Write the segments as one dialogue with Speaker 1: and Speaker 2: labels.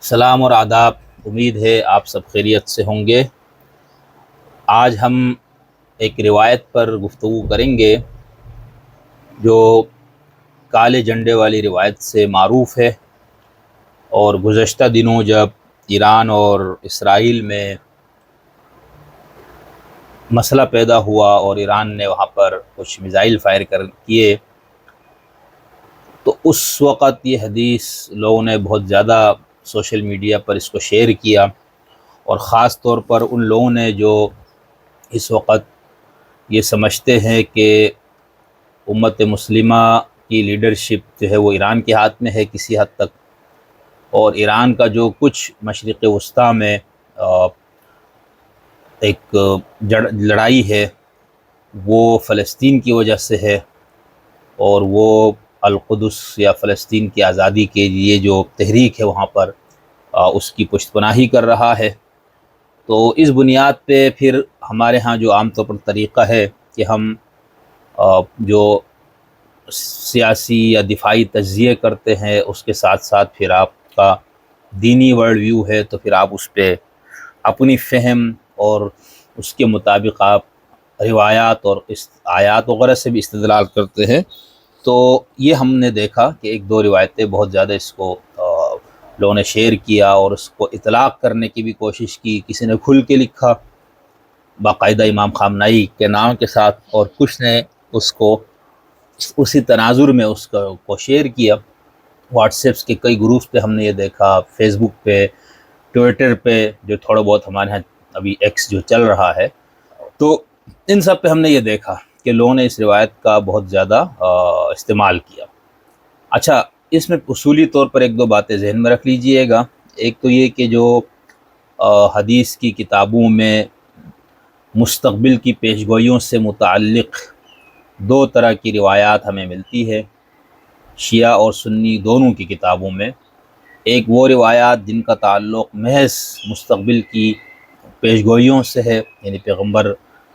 Speaker 1: سلام اور آداب، امید ہے آپ سب خیریت سے ہوں گے۔ آج ہم ایک روایت پر گفتگو کریں گے جو کالے جھنڈے والی روایت سے معروف ہے، اور گزشتہ دنوں جب ایران اور اسرائیل میں مسئلہ پیدا ہوا اور ایران نے وہاں پر کچھ میزائل فائر کیے، تو اس وقت یہ حدیث لوگوں نے بہت زیادہ سوشل میڈیا پر اس کو شیئر کیا، اور خاص طور پر ان لوگوں نے جو اس وقت یہ سمجھتے ہیں کہ امت مسلمہ کی لیڈرشپ جو ہے وہ ایران کے ہاتھ میں ہے کسی حد تک، اور ایران کا جو کچھ مشرق وسطیٰ میں ایک لڑائی ہے وہ فلسطین کی وجہ سے ہے، اور وہ القدس یا فلسطین کی آزادی کے لیے جو تحریک ہے وہاں پر اس کی پشت پناہی کر رہا ہے۔ تو اس بنیاد پہ پھر ہمارے ہاں جو عام طور پر طریقہ ہے کہ ہم جو سیاسی یا دفاعی تجزیے کرتے ہیں اس کے ساتھ ساتھ پھر آپ کا دینی ورلڈ ویو ہے، تو پھر آپ اس پہ اپنی فہم اور اس کے مطابق آپ روایات اور آیات وغیرہ سے بھی استدلال کرتے ہیں۔ تو یہ ہم نے دیکھا کہ ایک دو روایتیں بہت زیادہ اس کو لوگوں نے شیئر کیا اور اس کو اطلاق کرنے کی بھی کوشش کی، کسی نے کھل کے لکھا باقاعدہ امام خامنائی کے نام کے ساتھ، اور کچھ نے اس کو اسی تناظر میں اس کو شیئر کیا۔ واٹس ایپس کے کئی گروپس پہ ہم نے یہ دیکھا، فیس بک پہ، ٹویٹر پہ جو تھوڑا بہت ہمارے ہاں ابھی ایکس جو چل رہا ہے، تو ان سب پہ ہم نے یہ دیکھا کہ لوگوں نے اس روایت کا بہت زیادہ استعمال کیا۔ اچھا، اس میں اصولی طور پر ایک دو باتیں ذہن میں رکھ لیجئے گا۔ ایک تو یہ کہ جو حدیث کی کتابوں میں مستقبل کی پیشگوئیوں سے متعلق دو طرح کی روایات ہمیں ملتی ہے شیعہ اور سنی دونوں کی کتابوں میں۔ ایک وہ روایات جن کا تعلق محض مستقبل کی پیشگوئیوں سے ہے، یعنی پیغمبر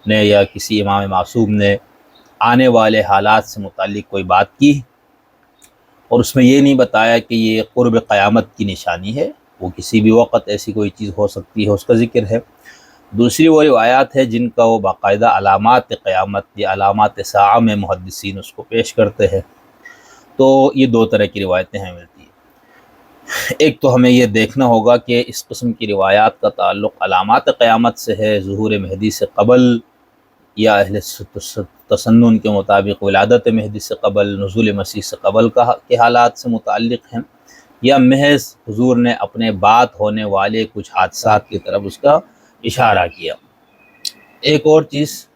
Speaker 1: نے یا کسی امام معصوم نے آنے والے حالات سے متعلق کوئی بات کی، اور اس میں یہ نہیں بتایا کہ یہ قرب قیامت کی نشانی ہے، وہ کسی بھی وقت ایسی کوئی چیز ہو سکتی ہے، اس کا ذکر ہے۔ دوسری وہ روایات ہے جن کا وہ باقاعدہ علامات قیامت یا علامات ساعہ میں محدثین اس کو پیش کرتے ہیں۔ تو یہ دو طرح کی روایتیں ہمیں ملتی ہیں۔ ایک تو ہمیں یہ دیکھنا ہوگا کہ اس قسم کی روایات کا تعلق علامات قیامت سے ہے، ظہور مہدی سے قبل، یا اہل تسنن کے مطابق ولادت مہدی سے قبل، نزول مسیح سے قبل کے حالات سے متعلق ہیں، یا محض حضور نے اپنے بعد ہونے والے کچھ حادثات کی طرف اس کا اشارہ کیا۔ ایک اور چیز،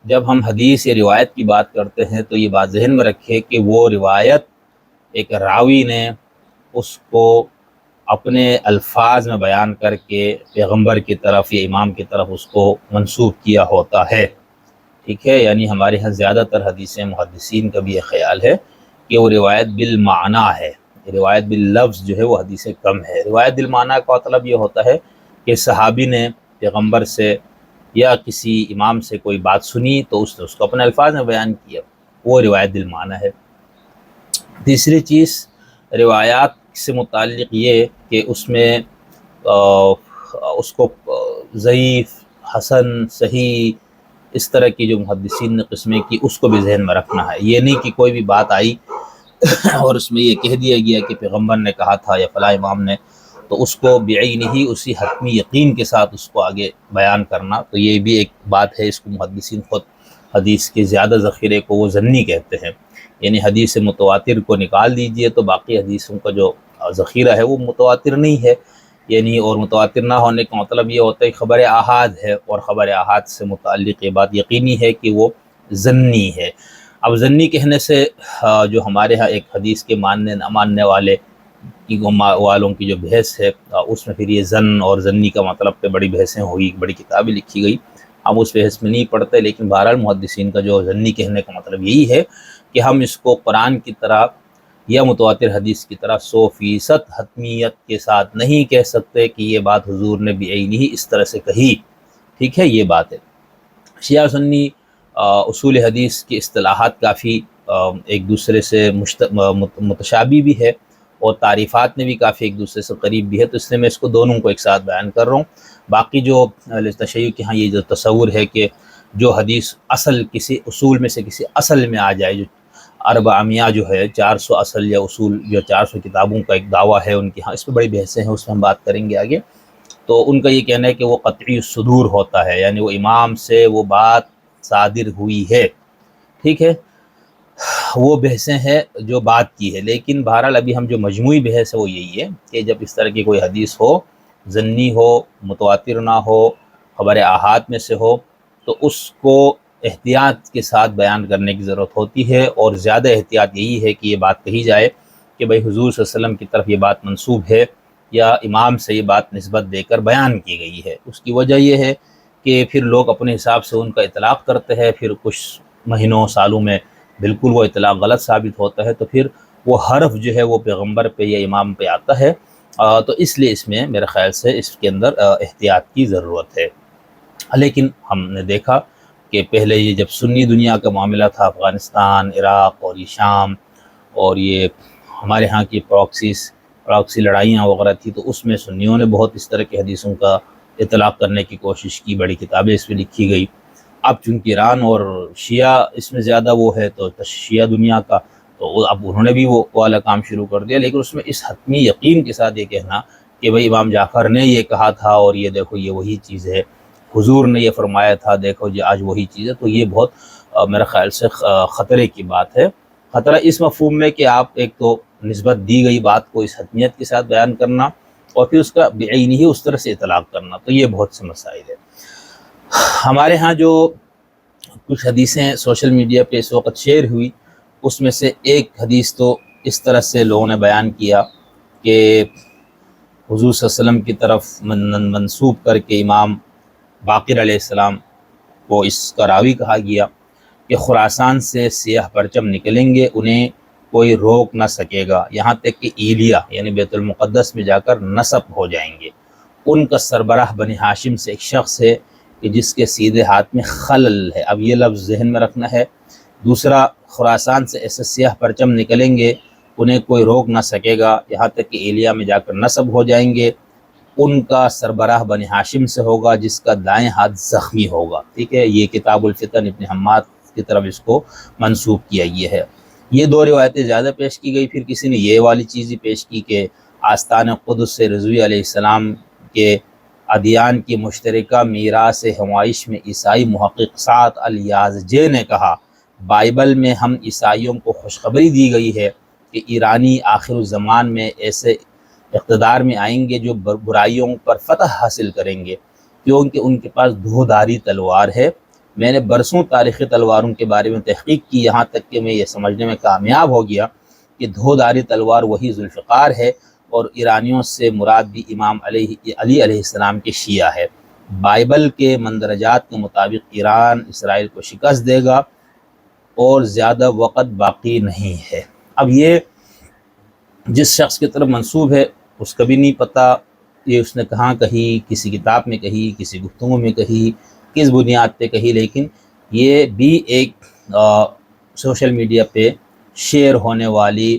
Speaker 1: جب ہم حدیث یا روایت کی بات کرتے ہیں تو یہ بات ذہن میں رکھے کہ وہ روایت ایک راوی نے اس کو اپنے الفاظ میں بیان کر کے پیغمبر کی طرف یا امام کی طرف اس کو منسوب کیا ہوتا ہے، ٹھیک ہے؟ یعنی ہمارے ہاں زیادہ تر حدیث محدثین کا بھی یہ خیال ہے کہ وہ روایت بالمعنی ہے، روایت باللفظ جو ہے وہ حدیث کم ہے۔ روایت بالمعنی کا مطلب یہ ہوتا ہے کہ صحابی نے پیغمبر سے یا کسی امام سے کوئی بات سنی تو اس نے اس کو اپنے الفاظ میں بیان کیا، وہ روایت بالمعنی ہے۔ تیسری چیز، روایات سے متعلق یہ کہ اس میں اس کو ضعیف، حسن، صحیح، اس طرح کی جو محدثین نے قسمیں کی اس کو بھی ذہن میں رکھنا ہے۔ یہ نہیں کہ کوئی بھی بات آئی اور اس میں یہ کہہ دیا گیا کہ پیغمبر نے کہا تھا یا فلاں امام نے، تو اس کو بعینہ ہی اسی حتمی یقین کے ساتھ اس کو آگے بیان کرنا، تو یہ بھی ایک بات ہے۔ اس کو محدثین خود حدیث کے زیادہ ذخیرے کو وہ ظنی کہتے ہیں، یعنی حدیث متواتر کو نکال دیجئے تو باقی حدیثوں کا جو ذخیرہ ہے وہ متواتر نہیں ہے، یعنی اور متواتر نہ ہونے کا مطلب یہ ہوتا ہے کہ خبر احاد ہے، اور خبر احاد سے متعلق یہ بات یقینی ہے کہ وہ ظنی ہے۔ اب ظنی کہنے سے جو ہمارے ہاں ایک حدیث کے ماننے نہ ماننے والوں کی جو بحث ہے، اس میں پھر یہ ظن اور ظنی کا مطلب پہ بڑی بحثیں ہوئی، بڑی کتابیں لکھی گئی، ہم اس بحث میں نہیں پڑھتے، لیکن بہرحال محدثین کا جو ظنی کہنے کا مطلب یہی ہے کہ ہم اس کو قرآن کی طرح یا متواتر حدیث کی طرح 100% حتمیت کے ساتھ نہیں کہہ سکتے کہ یہ بات حضور نے بعینہ ہی اس طرح سے کہی، ٹھیک ہے؟ یہ بات ہے۔ شیعہ سنی اصول حدیث کی اصطلاحات کافی ایک دوسرے سے متشابہ بھی ہے، اور تعریفات میں بھی کافی ایک دوسرے سے قریب بھی ہے، تو اس لیے میں اس کو دونوں کو ایک ساتھ بیان کر رہا ہوں۔ باقی جو تشیع کے ہاں یہ جو تصور ہے کہ جو حدیث اصل کسی اصول میں سے کسی اصل میں آ جائے، جو اربعمیا جو ہے 400 اصل یا اصول جو 400 کتابوں کا ایک دعویٰ ہے ان کے ہاں، اس پہ بڑی بحثیں ہیں، اس میں ہم بات کریں گے آگے۔ تو ان کا یہ کہنا ہے کہ وہ قطعی الصدور ہوتا ہے، یعنی وہ امام سے وہ بات صادر ہوئی ہے، ٹھیک ہے، وہ بحثیں ہیں جو بات کی ہے۔ لیکن بہرحال ابھی ہم جو مجموعی بحث ہے وہ یہی ہے کہ جب اس طرح کی کوئی حدیث ہو، ظنی ہو، متواتر نہ ہو، خبر احاد میں سے ہو، تو اس کو احتیاط کے ساتھ بیان کرنے کی ضرورت ہوتی ہے، اور زیادہ احتیاط یہی ہے کہ یہ بات کہی جائے کہ بھئی حضور صلی اللہ علیہ وسلم کی طرف یہ بات منسوب ہے یا امام سے یہ بات نسبت دے کر بیان کی گئی ہے۔ اس کی وجہ یہ ہے کہ پھر لوگ اپنے حساب سے ان کا اطلاق کرتے ہیں، پھر کچھ مہینوں سالوں میں بالکل وہ اطلاق غلط ثابت ہوتا ہے، تو پھر وہ حرف جو ہے وہ پیغمبر پہ یا امام پہ آتا ہے، تو اس لیے اس میں میرے خیال سے اس کے اندر احتیاط کی ضرورت ہے۔ لیکن ہم نے دیکھا کہ پہلے یہ جب سنی دنیا کا معاملہ تھا، افغانستان، عراق اور یہ شام اور یہ ہمارے ہاں کی پراکسی لڑائیاں وغیرہ تھی، تو اس میں سنیوں نے بہت اس طرح کی حدیثوں کا اطلاق کرنے کی کوشش کی، بڑی کتابیں اس میں لکھی گئی۔ اب چونکہ ایران اور شیعہ اس میں زیادہ وہ ہے، تو شیعہ دنیا کا، تو اب انہوں نے بھی وہ والا کام شروع کر دیا، لیکن اس میں اس حتمی یقین کے ساتھ یہ کہنا کہ بھئی امام جعفر نے یہ کہا تھا اور یہ دیکھو یہ وہی چیز ہے، حضور نے یہ فرمایا تھا دیکھو جی آج وہی چیز ہے، تو یہ بہت میرے خیال سے خطرے کی بات ہے۔ خطرہ اس مفہوم میں کہ آپ ایک تو نسبت دی گئی بات کو اس حتمیت کے ساتھ بیان کرنا، اور پھر اس کا بعینی ہی اس طرح سے اطلاق کرنا، تو یہ بہت سے مسائل ہے۔ ہمارے ہاں جو کچھ حدیثیں سوشل میڈیا پہ اس وقت شیئر ہوئی، اس میں سے ایک حدیث تو اس طرح سے لوگوں نے بیان کیا کہ حضور صلی اللہ علیہ وسلم کی طرف منسوب کر کے امام باقر علیہ السلام کو اس کا راوی کہا گیا کہ خراسان سے سیاہ پرچم نکلیں گے، انہیں کوئی روک نہ سکے گا، یہاں تک کہ ایلیا یعنی بیت المقدس میں جا کر نصب ہو جائیں گے۔ ان کا سربراہ بنی ہاشم سے ایک شخص ہے کہ جس کے سیدھے ہاتھ میں خلل ہے، اب یہ لفظ ذہن میں رکھنا ہے۔ دوسرا، خراسان سے ایسے سیاہ پرچم نکلیں گے، انہیں کوئی روک نہ سکے گا، یہاں تک کہ ایلیا میں جا کر نصب ہو جائیں گے۔ ان کا سربراہ بنی ہاشم سے ہوگا جس کا دائیں ہاتھ زخمی ہوگا، ٹھیک ہے، یہ کتاب الفتن ابن حماد کی طرف اس کو منسوب کیا یہ ہے۔ یہ دو روایتیں زیادہ پیش کی گئی، پھر کسی نے یہ والی چیز ہی پیش کی کہ آستان قدس سے رضوی علیہ السلام کے ادیان کی مشترکہ میراث ہمائش میں عیسائی محقق سعد الیازجی نے کہا، بائبل میں ہم عیسائیوں کو خوشخبری دی گئی ہے کہ ایرانی آخر الزمان میں ایسے اقتدار میں آئیں گے جو برائیوں پر فتح حاصل کریں گے، کیونکہ ان کے پاس دھوداری تلوار ہے۔ میں نے برسوں تاریخی تلواروں کے بارے میں تحقیق کی، یہاں تک کہ میں یہ سمجھنے میں کامیاب ہو گیا کہ دھوداری تلوار وہی ذوالفقار ہے، اور ایرانیوں سے مراد بھی امام علی علیہ السلام کے شیعہ ہے۔ بائبل کے مندرجات کے مطابق ایران اسرائیل کو شکست دے گا اور زیادہ وقت باقی نہیں ہے۔ اب یہ جس شخص کی طرف منسوب ہے اس کا بھی نہیں پتہ یہ اس نے کہاں کہی، کسی کتاب میں کہی، کسی گفتگو میں کہی، کس بنیاد پہ کہی، لیکن یہ بھی ایک سوشل میڈیا پہ شیئر ہونے والی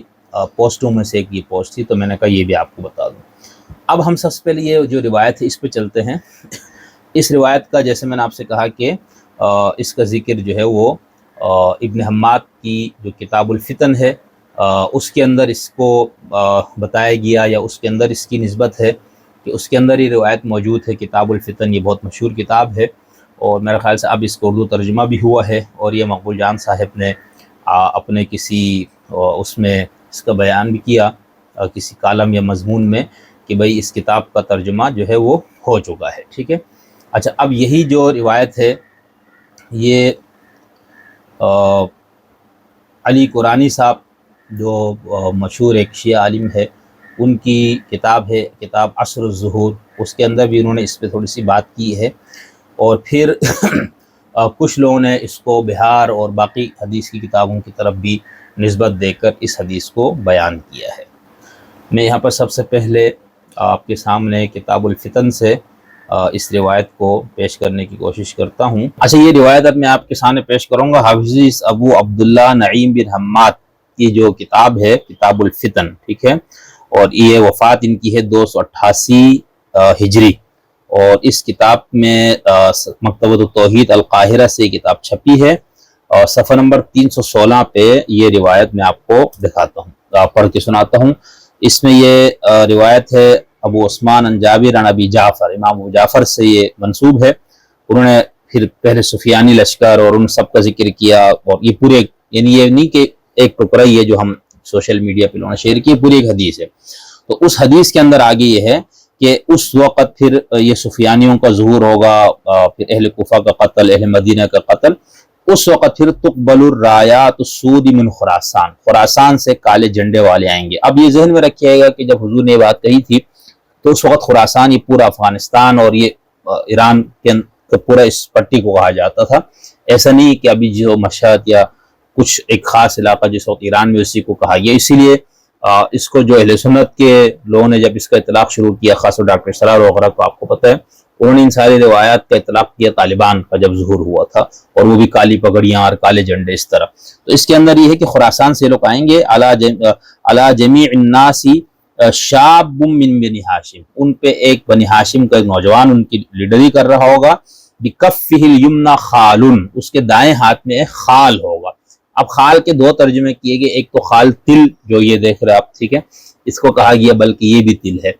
Speaker 1: پوسٹوں میں سے ایک یہ پوسٹ تھی، تو میں نے کہا یہ بھی آپ کو بتا دوں۔ اب ہم سب سے پہلے یہ جو روایت ہے اس پہ چلتے ہیں۔ اس روایت کا جیسے میں نے آپ سے کہا کہ اس کا ذکر جو ہے وہ ابن حماد کی جو کتاب الفتن ہے اس کے اندر اس کو بتایا گیا، یا اس کے اندر اس کی نسبت ہے کہ اس کے اندر یہ روایت موجود ہے۔ کتاب الفتن یہ بہت مشہور کتاب ہے، اور میرے خیال سے اب اس کو اردو ترجمہ بھی ہوا ہے، اور یہ مقبول جان صاحب نے اپنے کسی اس میں اس کا بیان بھی کیا کسی کالم یا مضمون میں کہ بھئی اس کتاب کا ترجمہ جو ہے وہ ہو چکا ہے، ٹھیک ہے۔ اچھا، اب یہی جو روایت ہے یہ علی قرانی صاحب جو مشہور ایک شیعہ عالم ہے ان کی کتاب ہے، کتاب عصر الظہور، اس کے اندر بھی انہوں نے اس پہ تھوڑی سی بات کی ہے، اور پھر کچھ لوگوں نے اس کو بہار اور باقی حدیث کی کتابوں کی طرف بھی نسبت دے کر اس حدیث کو بیان کیا ہے۔ میں یہاں پر سب سے پہلے آپ کے سامنے کتاب الفتن سے اس روایت کو پیش کرنے کی کوشش کرتا ہوں۔ اچھا، یہ روایت اب میں آپ کے سامنے پیش کروں گا۔ حافظ ابو عبداللہ نعیم بن حماد کی جو کتاب ہے کتاب الفتن، ٹھیک ہے، اور یہ وفات ان کی ہے 288 ہجری، اور اس کتاب میں مکتبۃ التوحید القاہرہ سے یہ کتاب چھپی ہے، اور صفحہ نمبر 316 پہ یہ روایت میں آپ کو دکھاتا ہوں، پڑھ کے سناتا ہوں۔ اس میں یہ روایت ہے ابو عثمان عن جابر عن ابی جعفر، امام ابو جعفر سے یہ منسوب ہے۔ انہوں نے پھر پہلے سفیانی لشکر اور ان سب کا ذکر کیا، اور یہ پورے، یعنی یہ نہیں کہ ایک ٹکڑا ہی ہے جو ہم سوشل میڈیا پہ لوگوں نے شیئر کی، پوری ایک حدیث ہے۔ تو اس حدیث کے اندر آگے یہ ہے کہ اس وقت پھر یہ سفیانیوں کا ظہور ہوگا، پھر اہل کوفہ کا قتل، اہل مدینہ کا قتل، اس وقت پھر تقبل الرایات السود من خراسان، خراسان سے کالے جھنڈے والے آئیں گے۔ اب یہ ذہن میں رکھیے گا کہ جب حضور نے یہ بات کہی تھی تو اس وقت خراسان یہ پورا افغانستان اور یہ ایران کے پورا اس پٹی کو کہا جاتا تھا، ایسا نہیں کہ ابھی جو مشہد یا کچھ ایک خاص علاقہ جس وقت ایران میں اسی کو کہا گیا۔ اسی لیے اس کو جو اہل سنت کے لوگوں نے جب اس کا اطلاق شروع کیا، خاص طور ڈاکٹر سرار وغیرہ کو آپ کو پتہ ہے، انہوں نے ان ساری روایات کا اطلاق کیا طالبان کا جب ظہور ہوا تھا، اور وہ بھی کالی پگڑیاں اور کالے جھنڈے اس طرح۔ تو اس کے اندر یہ ہے کہ خراسان سے لوگ آئیں گے، علی جمیع الناس شاب من بنی ہاشم، ان پہ ایک بنی ہاشم کا ایک نوجوان ان کی لیڈری کر رہا ہوگا، بکفہ الیمنی خال، اس کے دائیں ہاتھ میں ایک خال ہوگا۔ اب خال کے دو ترجمے کیے گئے، ایک تو خال تل جو یہ دیکھ رہے آپ، ٹھیک ہے، اس کو کہا گیا بلکہ یہ بھی تل ہے،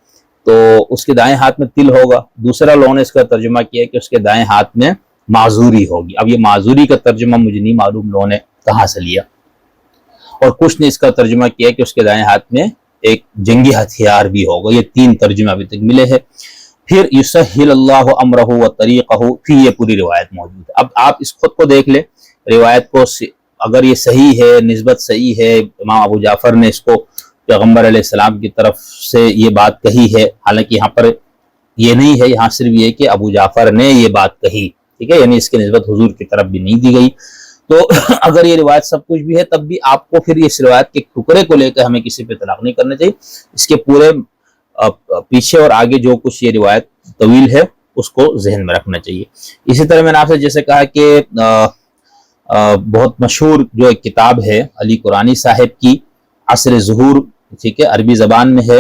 Speaker 1: تو اس کے دائیں ہاتھ میں تل ہوگا۔ دوسرا لوگوں نے اس کا ترجمہ کیا کہ اس کے دائیں ہاتھ میں معذوری ہوگی۔ اب یہ معذوری کا ترجمہ مجھے نہیں معلوم لوگوں نے کہاں سے لیا، اور کچھ نے اس کا ترجمہ کیا کہ اس کے دائیں ہاتھ میں ایک جنگی ہتھیار بھی ہوگا۔ یہ تین ترجمہ ابھی تک ملے ہیں۔ پھر یسہل اللہ امرہ و طریقہ، پھر یہ پوری روایت موجود ہے۔ اب آپ اس خود کو دیکھ لیں روایت کو، اگر یہ صحیح ہے، نسبت صحیح ہے، امام ابو جعفر نے اس کو پیغمبر علیہ السلام کی طرف سے یہ بات کہی ہے، حالانکہ یہاں پر یہ نہیں ہے، یہاں صرف یہ کہ ابو جعفر نے یہ بات کہی، ٹھیک ہے، یعنی اس کی نسبت حضور کی طرف بھی نہیں دی گئی۔ تو اگر یہ روایت سب کچھ بھی ہے، تب بھی آپ کو پھر اس روایت کے ٹکڑے کو لے کر ہمیں کسی پہ اطلاق نہیں کرنا چاہیے، اس کے پورے پیچھے اور آگے جو کچھ یہ روایت طویل ہے اس کو ذہن میں رکھنا چاہیے۔ اسی طرح میں نے آپ سے جیسے کہا کہ بہت مشہور جو ایک کتاب ہے علی قرآنی صاحب کی عصر ظہور، ٹھیک ہے، عربی زبان میں ہے،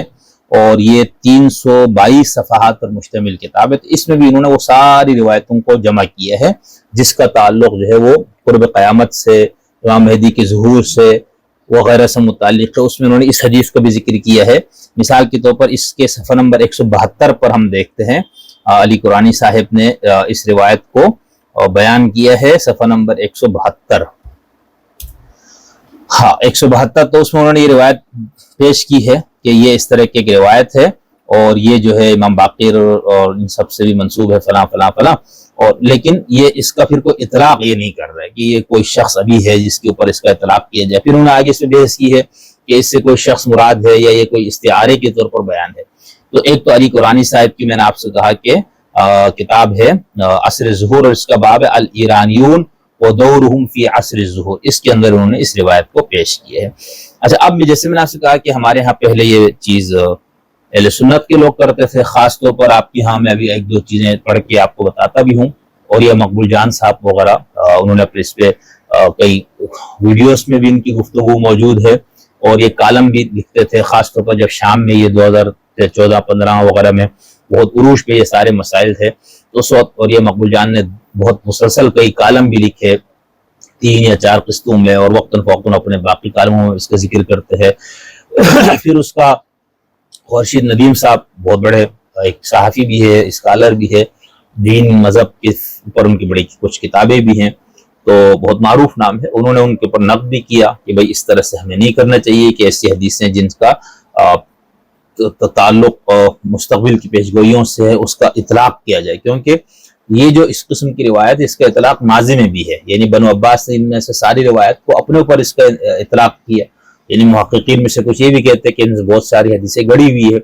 Speaker 1: اور یہ 322 صفحات پر مشتمل کتاب ہے۔ تو اس میں بھی انہوں نے وہ ساری روایتوں کو جمع کیا ہے جس کا تعلق جو ہے وہ قرب قیامت سے، امام مہدی کے ظہور سے وغیرہ سے متعلق ہے۔ اس میں انہوں نے اس حدیث کو بھی ذکر کیا ہے۔ مثال کے طور پر اس کے صفحہ نمبر 172 پر ہم دیکھتے ہیں علی قرآنی صاحب نے اس روایت کو بیان کیا ہے، صفحہ نمبر 172، ہاں 172، تو اس میں انہوں نے یہ روایت پیش کی ہے کہ یہ اس طرح کی ایک روایت ہے، اور یہ جو ہے امام باقر اور ان سب سے بھی منسوب ہے فلاں فلاں فلاں، اور لیکن یہ اس کا پھر کوئی اطلاق یہ نہیں کر رہا ہے کہ یہ کوئی شخص ابھی ہے جس کے اوپر اس کا اطلاق کیا جائے۔ پھر انہوں نے آگے سے بحث کی ہے کہ اس سے کوئی شخص مراد ہے یا یہ کوئی استعارے کے طور پر بیان ہے۔ تو ایک تو علی قرآنی صاحب کی میں نے آپ سے کہا کہ کتاب ہے عصر ظہور، اور اس کا باب ہے الایرانیون ودورہم فی عصر الظہور، اس کے اندر انہوں نے اس روایت کو پیش کیا ہے۔ اچھا، اب جیسے میں نے آپ سے کہا کہ ہمارے ہاں پہلے یہ چیز اہل سنت کے لوگ کرتے تھے، خاص طور پر آپ کی ہاں میں ابھی ایک دو چیزیں پڑھ کے آپ کو بتاتا بھی ہوں، اور یہ مقبول جان صاحب وغیرہ انہوں نے اپنے اس پہ کئی ویڈیوز میں بھی ان کی گفتگو موجود ہے، اور یہ کالم بھی لکھتے تھے، خاص طور پر جب شام میں یہ 2014-15 وغیرہ میں بہت عروج پہ یہ سارے مسائل تھے تو اس وقت، اور یہ مقبول جان نے بہت مسلسل کئی کالم بھی لکھے 3 یا 4 قسطوں میں، اور وقتاً فوقتاً اپنے باقی کالموں میں اس کا ذکر کرتے ہیں۔ پھر اس کا خورشید ندیم صاحب بہت بڑے ایک صحافی بھی ہے، اسکالر بھی ہے، دین مذہب کے اوپر ان کی بڑی کچھ کتابیں بھی ہیں، تو بہت معروف نام ہے۔ انہوں نے ان کے اوپر نقد بھی کیا کہ بھائی اس طرح سے ہمیں نہیں کرنا چاہیے کہ ایسی حدیثیں جن کا تعلق مستقبل کی پیشگوئیوں سے ہے اس کا اطلاق کیا جائے، کیونکہ یہ جو اس قسم کی روایت اس کا اطلاق ماضی میں بھی ہے، یعنی بنو عباس نے ان میں سے ساری روایت کو اپنے اوپر اس کا اطلاق کیا، یعنی محققین میں سے کچھ یہ بھی کہتے ہیں کہ ان سے بہت ساری حدیثیں گڑی ہوئی ہے،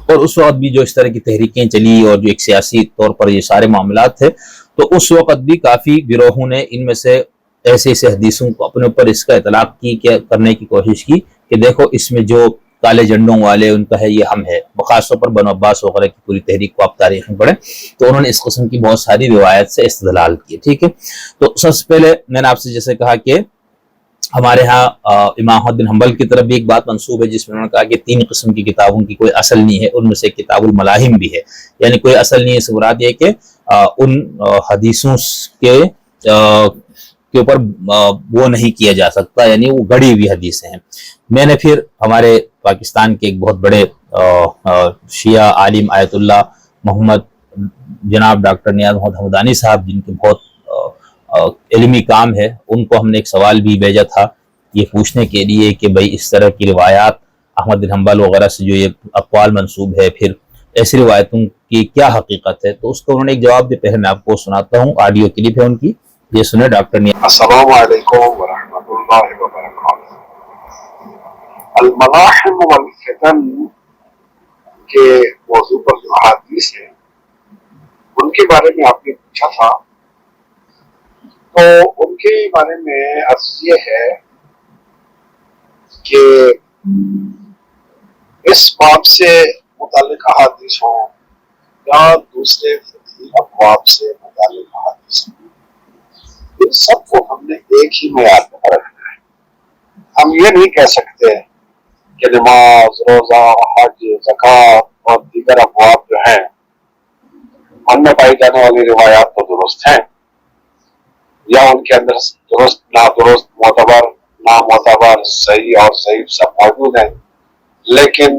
Speaker 1: اور اس وقت بھی جو اس طرح کی تحریکیں چلی اور جو ایک سیاسی طور پر یہ سارے معاملات تھے، تو اس وقت بھی کافی گروہوں نے ان میں سے ایسے حدیثوں کو اپنے اوپر اس کا اطلاق کرنے کی کوشش کی کہ دیکھو اس میں جو کالے جھنڈوں والے ان کا ہے یہ ہم ہے، خاص طور پر بنو عباس وغیرہ کی پوری تحریک کو آپ تاریخ میں پڑھیں تو انہوں نے اس قسم کی بہت ساری روایت سے استدلال کی، ٹھیک ہے۔ تو سب سے پہلے میں نے آپ سے جیسے کہا کہ ہمارے ہاں امام احمد بن حنبل کی طرف بھی ایک بات منسوب ہے جس میں انہوں نے کہا کہ 3 قسم کی کتابوں کی کوئی اصل نہیں ہے، ان میں سے کتاب الملاحم بھی ہے، یعنی کوئی اصل نہیں ہے، اس مراد یہ کہ ان حدیثوں کے اوپر وہ نہیں کیا جا سکتا، یعنی وہ گڑی ہوئی حدیثیں ہیں۔ میں نے پھر ہمارے پاکستان کے ایک بہت بڑے شیعہ عالم آیت اللہ محمد جناب ڈاکٹر نیاز محمد حمدانی صاحب، جن کے بہت علمی کام ہے، ان کو ہم نے ایک سوال بھی بھیجا تھا یہ پوچھنے کے لیے کہ بھئی اس طرح کی روایات احمد بن حنبل وغیرہ سے جو یہ اقوال منسوب ہے، پھر ایسی روایتوں کی کیا حقیقت ہے، تو اس کو انہوں نے ایک جواب دیا۔ پہلے میں آپ کو سناتا ہوں، آڈیو کلپ ہے ان کی، یہ سنیں ڈاکٹر نیاز۔
Speaker 2: السلام علیکم ورحمۃ اللہ وبرکاتہ۔ الملاحم والفتن کے موضوع پر جو احادیث ہیں ان کے بارے میں آپ نے پوچھا تھا، تو ان کے بارے میں عرض یہ ہے کہ اس باب سے متعلق احادیث ہوں یا دوسرے فقہی ابواب سے متعلق احادیث ہوں، ان سب کو ہم نے ایک ہی معیار پر رکھنا ہے۔ ہم یہ نہیں کہہ سکتے کہ نماز، روزہ، حج، زکوٰۃ اور دیگر ابواب جو ہیں ان میں پائی جانے والی روایات تو درست ہیں، یا ان کے اندر درست، نادرست، معتبر، نامعتبر، صحیح اور ضعیف سب موجود ہیں، لیکن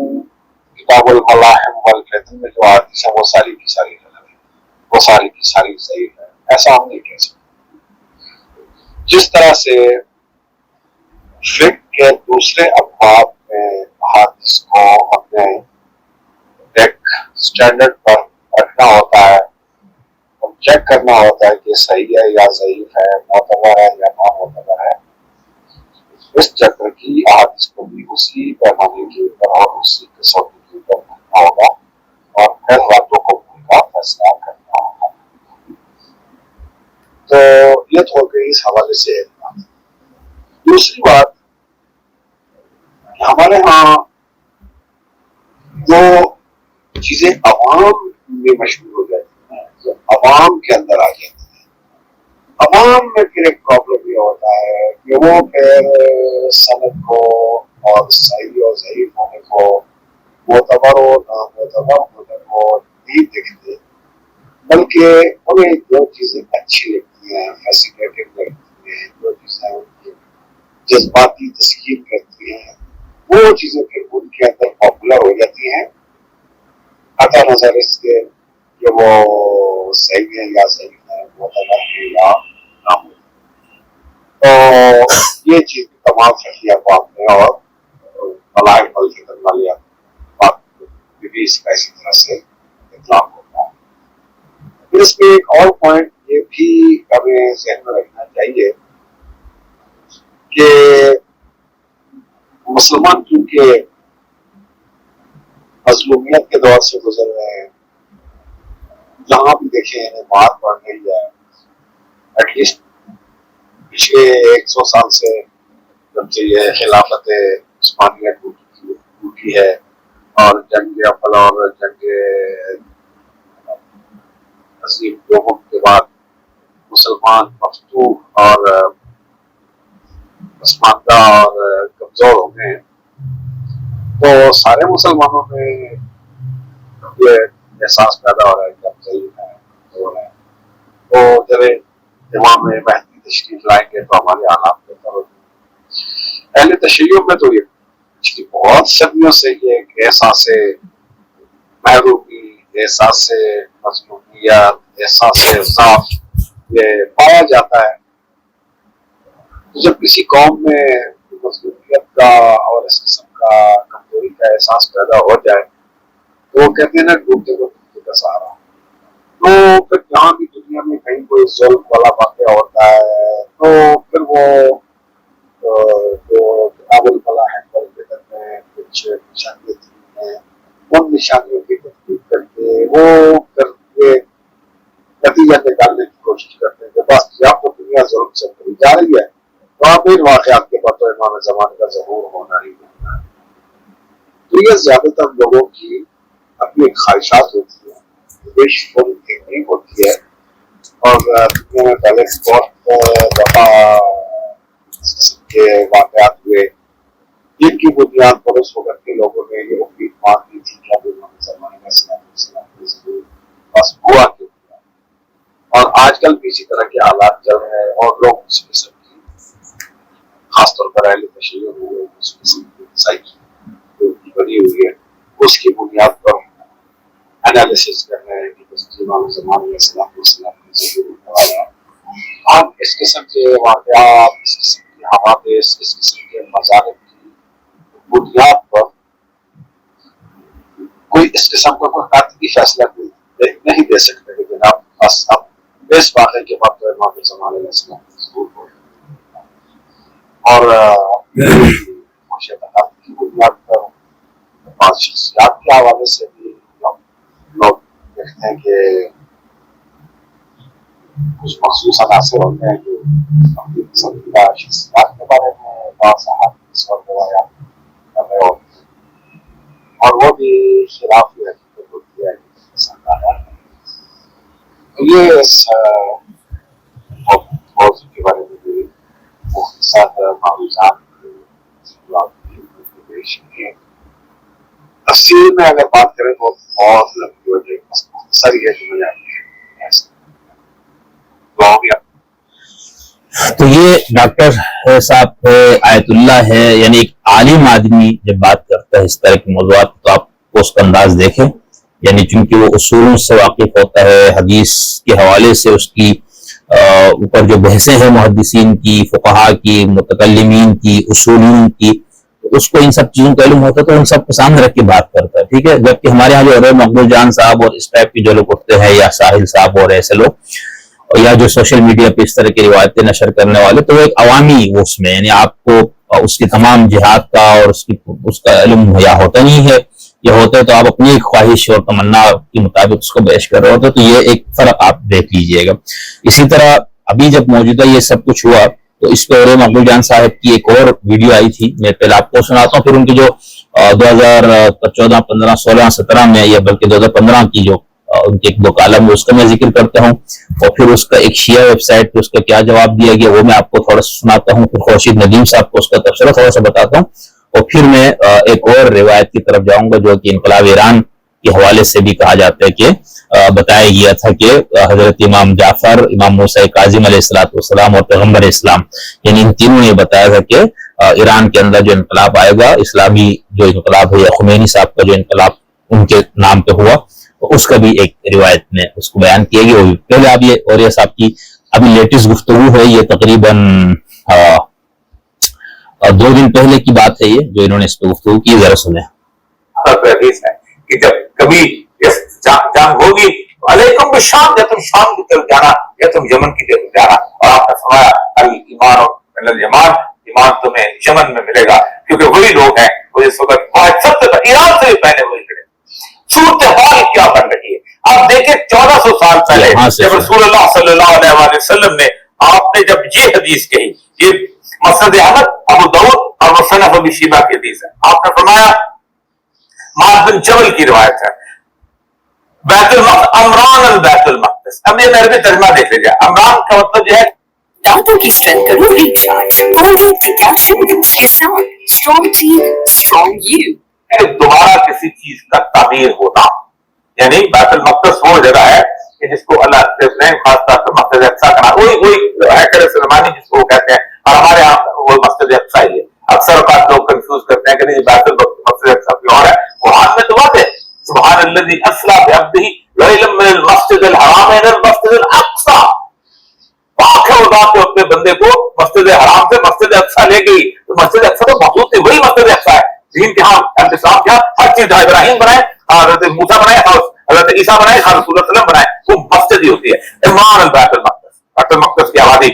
Speaker 2: کتاب الملاحم والفتن میں جو حدیث ہے وہ ساری کی ساری غلط ہے، وہ ساری کی ساری ضعیف ہے، ایسا ہم نہیں کہہ سکتے۔ جس طرح سے فقہ کے دوسرے ابواب میں حدیث کو اپنے ایک سٹینڈرڈ پر رکھنا ہوتا ہے اور چیک کرنا ہوتا ہے کہ صحیح ہے یا ضعیف ہے، معتبر ہے یا نامعتبر ہے، اس چکر کی احادیث کو بھی اسی پیمانے کے اوپر اور اسی کسوٹی کے اوپر رکھنا ہوگا اور پھر راتوں کو ان کا فیصلہ کرنا ہوگا۔ تو یہ تو ہو گئی اس حوالے سے ایک بات۔ دوسری بات، ہمارے ہاں جو چیزیں عوام میں مشہور ہو جاتی ہیں، جو عوام کے اندر آ جاتی ہیں، عوام میں پھر ایک پرابلم یہ ہوتا ہے کہ وہ پھر سند کو اور صحیح اور ضعیف ہونے کو، معتبر و نامعتبر ہونے کو نہیں دیکھتے، بلکہ انہیں جو چیزیں اچھی لگتی ہیں، فیسینیٹنگ لگتی ہیں، جو چیزیں ان کی جذباتی تسکین کرتی ہیں، وہ چیزیں پھر ان کے اندر پاپولر ہو جاتی ہیں، قطع نظر اس کے کہ وہ صحیح ہے یا ضعیف ہے، معتبر ہے یا نامعتبر۔ تو یہ چیز تمام فقہی ابواب میں اور ملاحم والفتن والی بات بھی اس کا اسی طرح سے اطلاق ہوتا ہے۔ پھر اس میں ایک اور پوائنٹ یہ بھی ہمیں ذہن میں رکھنا چاہیے کہ مسلمان کیونکہ مظلومیت کے دور سے گزر رہے ہیں، جہاں بھی دیکھیں انہیں مار پڑ رہی ہے، ایٹ لیسٹ پچھلے 100 سال سے جب سے یہ خلافت عثمانیہ ٹوٹی ہے اور جنگ اول اور جنگ عظیم لوگوں کے بعد مسلمان مفتوح اور پسماندہ اور کمزور ہو گئے ہیں، تو سارے مسلمانوں میں یہ احساس پیدا ہو رہا ہے کہ ہم ضعیف ہیں، کمزور ہیں، تو جب امام مہدی تشریف لائیں گے تو ہمارے حالات بہتر ہو جائیں گے۔ اہل تشیع میں تو یہ پچھلی بہت صدیوں سے یہ ایک احساس محرومی، احساس مظلومیت، احساس ضعف یہ پایا جاتا ہے۔ جب کسی قوم میں مظلومیت کا اور اس قسم کا کمزوری کا احساس پیدا ہو جائے تو وہ کہتے ہیں نا ڈوبتے کو ڈوبتے کا سہارا، تو پھر جہاں بھی دنیا میں کہیں کوئی ظلم والا واقعہ ہوتا ہے تو پھر وہ جو کتاب الملاحم والفتن میں کچھ نشانیاں دی ہیں، ان نشانیوں کی تحقیق کر کے وہ پھر یہ نتیجہ نکالنے کی کوشش کرتے ہیں کہ بس یا تو دنیا ظلم سے بھری جا رہی ہے تو آپ ان واقعات کے بعد تو امام زمان کا ظہور ہونا ہی ہونا ہے۔ تو یہ زیادہ تر لوگوں کی اپنی خواہشات ہوتی ہیں، وش فل تھنکنگ ہوتی ہے، اور دنیا میں پہلے بہت دفعہ یہ واقعات ہوئے، جن کی بنیاد پر اس وقت کے لوگوں نے یہ امید مان لی تھی کہ اب امام زمانے میں السلام بس ہوا کیوں گیا، اور آج کل بھی اسی طرح کے حالات چل رہے ہیں، اور لوگ اس قسم کی خاص طور پر اہل تشیع ہوئے اس قسم کی سائیکی بنی ہوئی ہے، اس کی بنیاد پر انالیسس کر رہے ہیں کہ بس امام زمان علیہ السلام کی ضرور ہونے والا ہے۔ اب اس قسم کے واقعات، اس قسم کے حوادث، اس قسم کے مظاہر کی بنیاد پر کوئی اس قسم کا کوئی قطعی فیصلہ نہیں دے سکتے کہ جناب بس اب اس واقعے کے بعد تو امام زمان علیہ السلام ضرور ہو، اور معاشرت کی بنیاد پر بعض شخصیات کے حوالے سے بھی لوگ دیکھتے ہیں کہ کچھ مخصوص عناصر ہوتے ہیں جو اپنی پسندیدہ شخصیات کے بارے میں بعض احادیث اور روایات کر رہے ہوتے ہیں، اور وہ بھی خلاف حقیقت ہوتی ہے پسند آ رہا ہے۔ یہ اس موضوع کے بارے میں بھی مختصر معلومات تفصیل میں اگر بات کریں تو بہت لمبی ہو جائے، مختصر یہ جو
Speaker 1: تو یہ ڈاکٹر صاحب آیت اللہ ہے، یعنی ایک عالم آدمی جب بات کرتا ہے اس طرح کے موضوعات تو آپ کو اس کا انداز دیکھیں، یعنی چونکہ وہ اصولوں سے واقف ہوتا ہے، حدیث کے حوالے سے اس کی اوپر جو بحثیں ہیں محدثین کی، فقہا کی، متکلمین کی، اصولین کی، اس کو ان سب چیزوں کا علم ہوتا ہے تو ان سب کو سامنے رکھ کے بات کرتا ہے، ٹھیک ہے۔ جبکہ ہمارے یہاں جو مقبول جان صاحب اور اس ٹائپ کے جو لوگ اٹھتے ہیں، یا ساحل صاحب اور ایسے لوگ، یا جو سوشل میڈیا پہ اس طرح کی روایتیں نشر کرنے والے، تو وہ ایک عوامی اس میں، یعنی آپ کو اس کی تمام جہاد کا اور اس کا علم یا ہوتا نہیں ہے، یا ہوتا ہے تو آپ اپنی خواہش اور تمنا کے مطابق اس کو پیش کر رہے ہوتے، تو یہ ایک فرق آپ دیکھ لیجئے گا۔ اسی طرح ابھی جب موجودہ یہ سب کچھ ہوا تو اس پہ مقبول جان صاحب کی ایک اور ویڈیو آئی تھی، میں پہلے آپ کو سناتا ہوں، پھر ان کی جو 2014 15 16 17 میں، یا بلکہ 2015 کی جو ان کے ایک دو کالم اس کا میں ذکر کرتا ہوں، اور پھر اس کا ایک شیعہ ویب سائٹ پہ اس کا کیا جواب دیا گیا وہ میں آپ کو تھوڑا سا سناتا ہوں، پھر خورشید ندیم صاحب کو اس کا تبصرہ تھوڑا سا بتاتا ہوں، اور پھر میں ایک اور روایت کی طرف جاؤں گا جو کہ انقلاب ایران کے حوالے سے بھی کہا جاتا ہے کہ بتایا گیا تھا کہ حضرت امام جعفر، امام موسیٰ کاظم علیہ السلام اور پیغمبر اسلام، یعنی ان تینوں نے بتایا تھا کہ ایران کے اندر جو انقلاب آئے گا، اسلامی جو انقلاب ہے، یا خمینی صاحب کا جو انقلاب ان کے نام پہ ہوا، تو اس کا بھی ایک روایت میں اس کو بیان کیا گیا۔ پہلے آپ یہ اور صاحب کی ابھی لیٹسٹ گفتگو ہے، یہ تقریباً 2 دن پہلے کی بات ہے، یہ جو انہوں نے اس پہ گفتگو کی، ذرا سنیں۔
Speaker 3: حدیث ہے کہ جب کبھی جنگ ہوگی علیکم بالشام، یا تم شام کی طرف جانا یا تم یمن کی طرف جانا، اور آپ نے فرمایا الایمان من الیمان، ایمان تمہیں یمن میں ملے گا، کیونکہ وہی لوگ ہیں وہ اس وقت سب سے ایران سے بھی پہلے وہی لڑے۔ صورتحال کیا بن رہی ہے آپ دیکھیں، 1400 سال پہلے جب رسول اللہ صلی اللہ علیہ وسلم نے آپ نے جب یہ حدیث کہی، یہ مسند احمد، ابو داؤد اور مصنف ابی شیبہ کی حدیث ہے، آپ نے فرمایا معاذ بن جبل کی روایت ہے، بیت المقدس، عمران البیت المقدس۔ اب یہ عربی ترجمہ دیکھ لیجیے، عمران کا مطلب جو ہے
Speaker 4: دانتوں کی اسٹرینتھ کرو ریچارج، کولگیٹ پروٹیکشن کے ساتھ، اسٹرانگ ٹیتھ اسٹرانگ یو۔
Speaker 3: دوبارہ کسی چیز کا تعمیر ہونا، یعنی بیت المقدس وہ جگہ ہے کہ جس کو اللہ نے خاص طور پر مسجد اقصی کا نام، وہی ہیکل سلیمانی جس کو کہتے ہیں، اور ہمارے یہاں وہ مسجد اقصی ہی ہے۔ اکثر اوقات لوگ کنفیوز کرتے ہیں کہ نہیں بیت المقدس اقصی کوئی اور ہے، قرآن میں تو بات ہے سبحان الذی اسری بعبدہ لیلا من المسجد الحرام الى المسجد الاقصی، پاک ہے وہ ذات جو اپنے بندے کو مسجد حرام سے مسجد اقصی لے گئی، تو مسجد اقصی تو موجود تھی، وہی مسجد اقصی ہے۔ دین کے ہاں انتظام کیا، ہر چیز جہاں ابراہیم بنائے، حضرت موسیٰ بنائے، حضرت عیسیٰ بنائے، حضرت رسول اللہ علیہ وسلم بنائے، وہ مسجد ہی ہوتی ہے۔ عمران البیت المقدس، بیت المقدس کی آبادی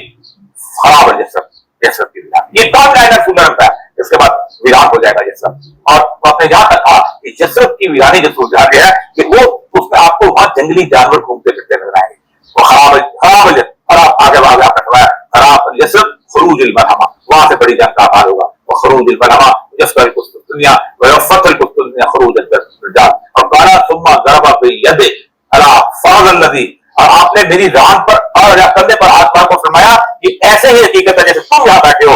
Speaker 3: خراب ہے جیسا کی ویران، یہ کون جائے گا سولر کا، اس کے بعد ویران ہو جائے گا جیسا۔ اور آپ نے یہاں تک کہا کہ جسرت کی ویرانی جو سوچا گیا ہے کہ وہ اس میں آپ کو وہاں جنگلی جانور گھومتے پھرتے نظر آئیں گے، وہ خراب ہے۔ اور آگے آپ نے فرمایا خراب الجسرت خروج الملحمہ، وہاں سے بڑی جنگ کا آغاز ہوگا، وہ خروج الملحمہ جس پر دنیا وفت الدنیا خروج الرجال، اور قال ثم ضرب بید علی فاض الذی، اور آپ نے میری ران پر اور کندھے پر ہاتھ مار کو فرمایا کہ ایسے ہی حقیقت ہے جیسے تم یہاں بیٹھے ہو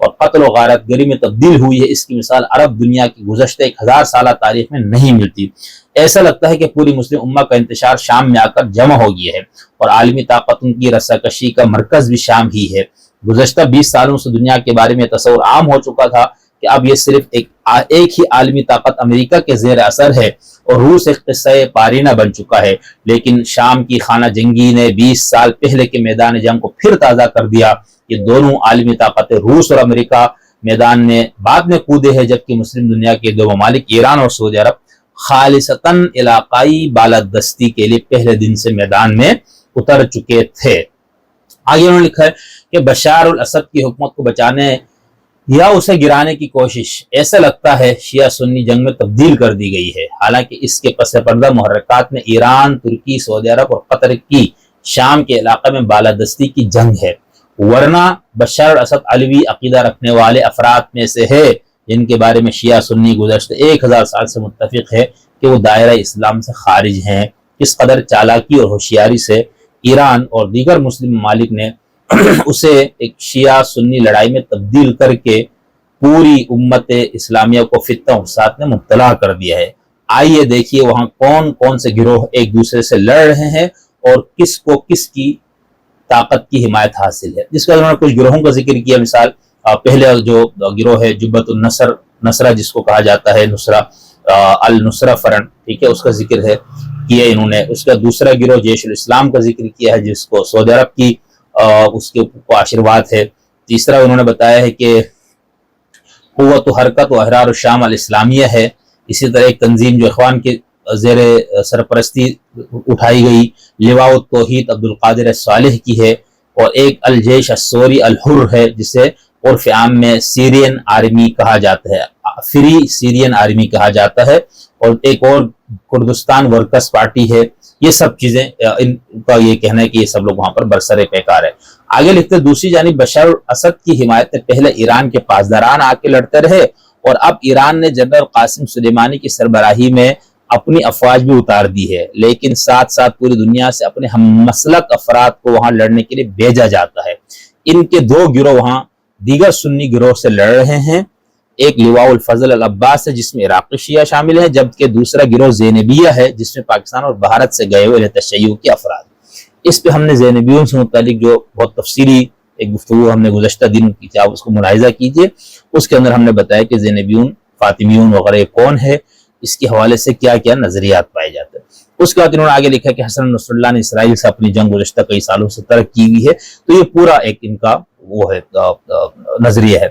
Speaker 1: اور قتل و غارت گری میں تبدیل ہوئی ہے، اس کی مثال عرب دنیا کی گزشتہ 1000 سالہ تاریخ میں نہیں ملتی۔ ایسا لگتا ہے کہ پوری مسلم امہ کا انتشار شام میں آ کر جمع ہو گیا ہے اور عالمی طاقتوں کی رساکشی کا مرکز بھی شام ہی ہے۔ گزشتہ 20 سالوں سے دنیا کے بارے میں تصور عام ہو چکا تھا کہ اب یہ صرف ایک ہی عالمی طاقت امریکہ کے زیر اثر ہے اور روس ایک قصہ پارینہ بن چکا ہے، لیکن شام کی خانہ جنگی نے 20 سال پہلے کے میدان جنگ کو پھر تازہ کر دیا۔ یہ دونوں عالمی طاقتیں روس اور امریکہ میدان میں بعد میں کودے ہیں، جبکہ مسلم دنیا کے دو ممالک ایران اور سعودی عرب خالصتاً علاقائی بالادستی کے لیے پہلے دن سے میدان میں اتر چکے تھے۔ آگے انہوں نے لکھا ہے کہ بشار الاسد کی حکومت کو بچانے یا اسے گرانے کی کوشش ایسا لگتا ہے شیعہ سنی جنگ میں تبدیل کر دی گئی ہے، حالانکہ اس کے پس پردہ محرکات میں ایران، ترکی، سعودی عرب اور قطر کی شام کے علاقے میں بالادستی کی جنگ ہے، ورنہ بشار الاسد علوی عقیدہ رکھنے والے افراد میں سے ہے جن کے بارے میں شیعہ سنی گزشتہ 1000 سال سے متفق ہے کہ وہ دائرہ اسلام سے خارج ہیں۔ اس قدر چالاکی اور ہوشیاری سے ایران اور دیگر مسلم ممالک نے اسے ایک شیعہ سنی لڑائی میں تبدیل کر کے پوری امت اسلامیہ کو فتنہ و فساد میں مبتلا کر دیا ہے۔ آئیے دیکھیے وہاں کون کون سے گروہ ایک دوسرے سے لڑ رہے ہیں اور کس کو کس کی طاقت کی حمایت حاصل ہے، جس کا انہوں نے کچھ گروہوں کا ذکر کیا۔ مثال پہلے جو گروہ ہے جبہت النصر، نصرہ جس کو کہا جاتا ہے، نصرہ النصرہ فرنٹ، ٹھیک ہے، اس کا ذکر ہے کیا انہوں نے۔ اس کا دوسرا گروہ جیش الاسلام کا ذکر کیا ہے جس کو سعودی عرب کی اس کے آشرواد ہے۔ تیسرا انہوں نے بتایا ہے کہ قوت و حرکت و احرار الشام الاسلامیہ ہے۔ اسی طرح ایک تنظیم جو اخوان کے زیر سرپرستی اٹھائی گئی لواء التوحید عبدالقادر الصالح کی ہے، اور ایک الجیش الثوری الحر ہے جسے عرف عام میں سیرین آرمی کہا جاتا ہے، فری سیرین آرمی کہا جاتا ہے، اور ایک اور کردستان ورکرز پارٹی ہے۔ یہ سب چیزیں ان کا یہ کہنا ہے کہ یہ سب لوگ وہاں پر برسر پیکار ہے۔ آگے لکھتے ہیں دوسری جانب بشار الاسد کی حمایت میں پہلے ایران کے پاسداران آ کے لڑتے رہے، اور اب ایران نے جنرل قاسم سلیمانی کی سربراہی میں اپنی افواج بھی اتار دی ہے، لیکن ساتھ ساتھ پوری دنیا سے اپنے ہم مسلک افراد کو وہاں لڑنے کے لیے بھیجا جاتا ہے۔ ان کے دو گروہ وہاں دیگر سنی گروہ سے لڑ رہے ہیں، ایک لواء الفضل العباس ہے جس میں عراقی شیعہ شامل ہیں، جبکہ دوسرا گروہ زینبیہ ہے جس میں پاکستان اور بھارت سے گئے ہوئے تشیع کے افراد۔ اس پہ ہم نے زینبیوں سے متعلق جو بہت تفصیلی ایک گفتگو ہم نے گزشتہ دنوں کی تھی، آپ اس کو ملاحظہ کیجئے۔ اس کے اندر ہم نے بتایا کہ زینبیون، فاطمیون وغیرہ کون ہے، اس کے حوالے سے کیا کیا نظریات پائے جاتے ہیں۔ اس کے بعد انہوں نے آگے لکھا کہ حسن نصر اللہ نے اسرائیل سے اپنی جنگ گزشتہ کئی سالوں سے ترک کی ہوئی ہے، تو یہ پورا ایک ان کا وہ ہے نظریہ ہے۔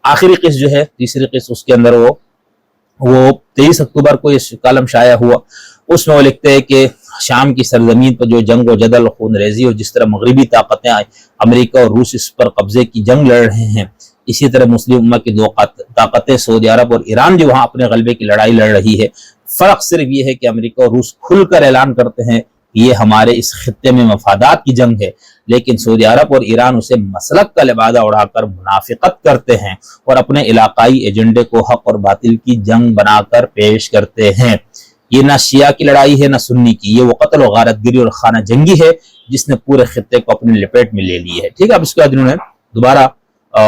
Speaker 1: آخری قسط جو ہے، تیسری قسط، اس کے اندر وہ 23 اکتوبر کو یہ کالم شائع ہوا۔ اس میں وہ لکھتے ہیں کہ شام کی سرزمین پر جو جنگ و جدل، خون ریزی اور جس طرح مغربی طاقتیں امریکہ اور روس اس پر قبضے کی جنگ لڑ رہے ہیں، اسی طرح مسلم امہ کی دو طاقتیں سعودی عرب اور ایران جو وہاں اپنے غلبے کی لڑائی لڑ رہی ہے۔ فرق صرف یہ ہے کہ امریکہ اور روس کھل کر اعلان کرتے ہیں کہ یہ ہمارے اس خطے میں مفادات کی جنگ ہے، لیکن سعودی عرب اور ایران اسے مسلک کا لبادہ اڑا کر منافقت کرتے ہیں اور اپنے علاقائی ایجنڈے کو حق اور باطل کی جنگ بنا کر پیش کرتے ہیں۔ یہ نہ شیعہ کی لڑائی ہے نہ سنی کی، یہ وہ قتل و غارت گری اور خانہ جنگی ہے جس نے پورے خطے کو اپنے لپیٹ میں لے لی ہے۔ ٹھیک ہے، اب اس کے بعد انہوں نے دوبارہ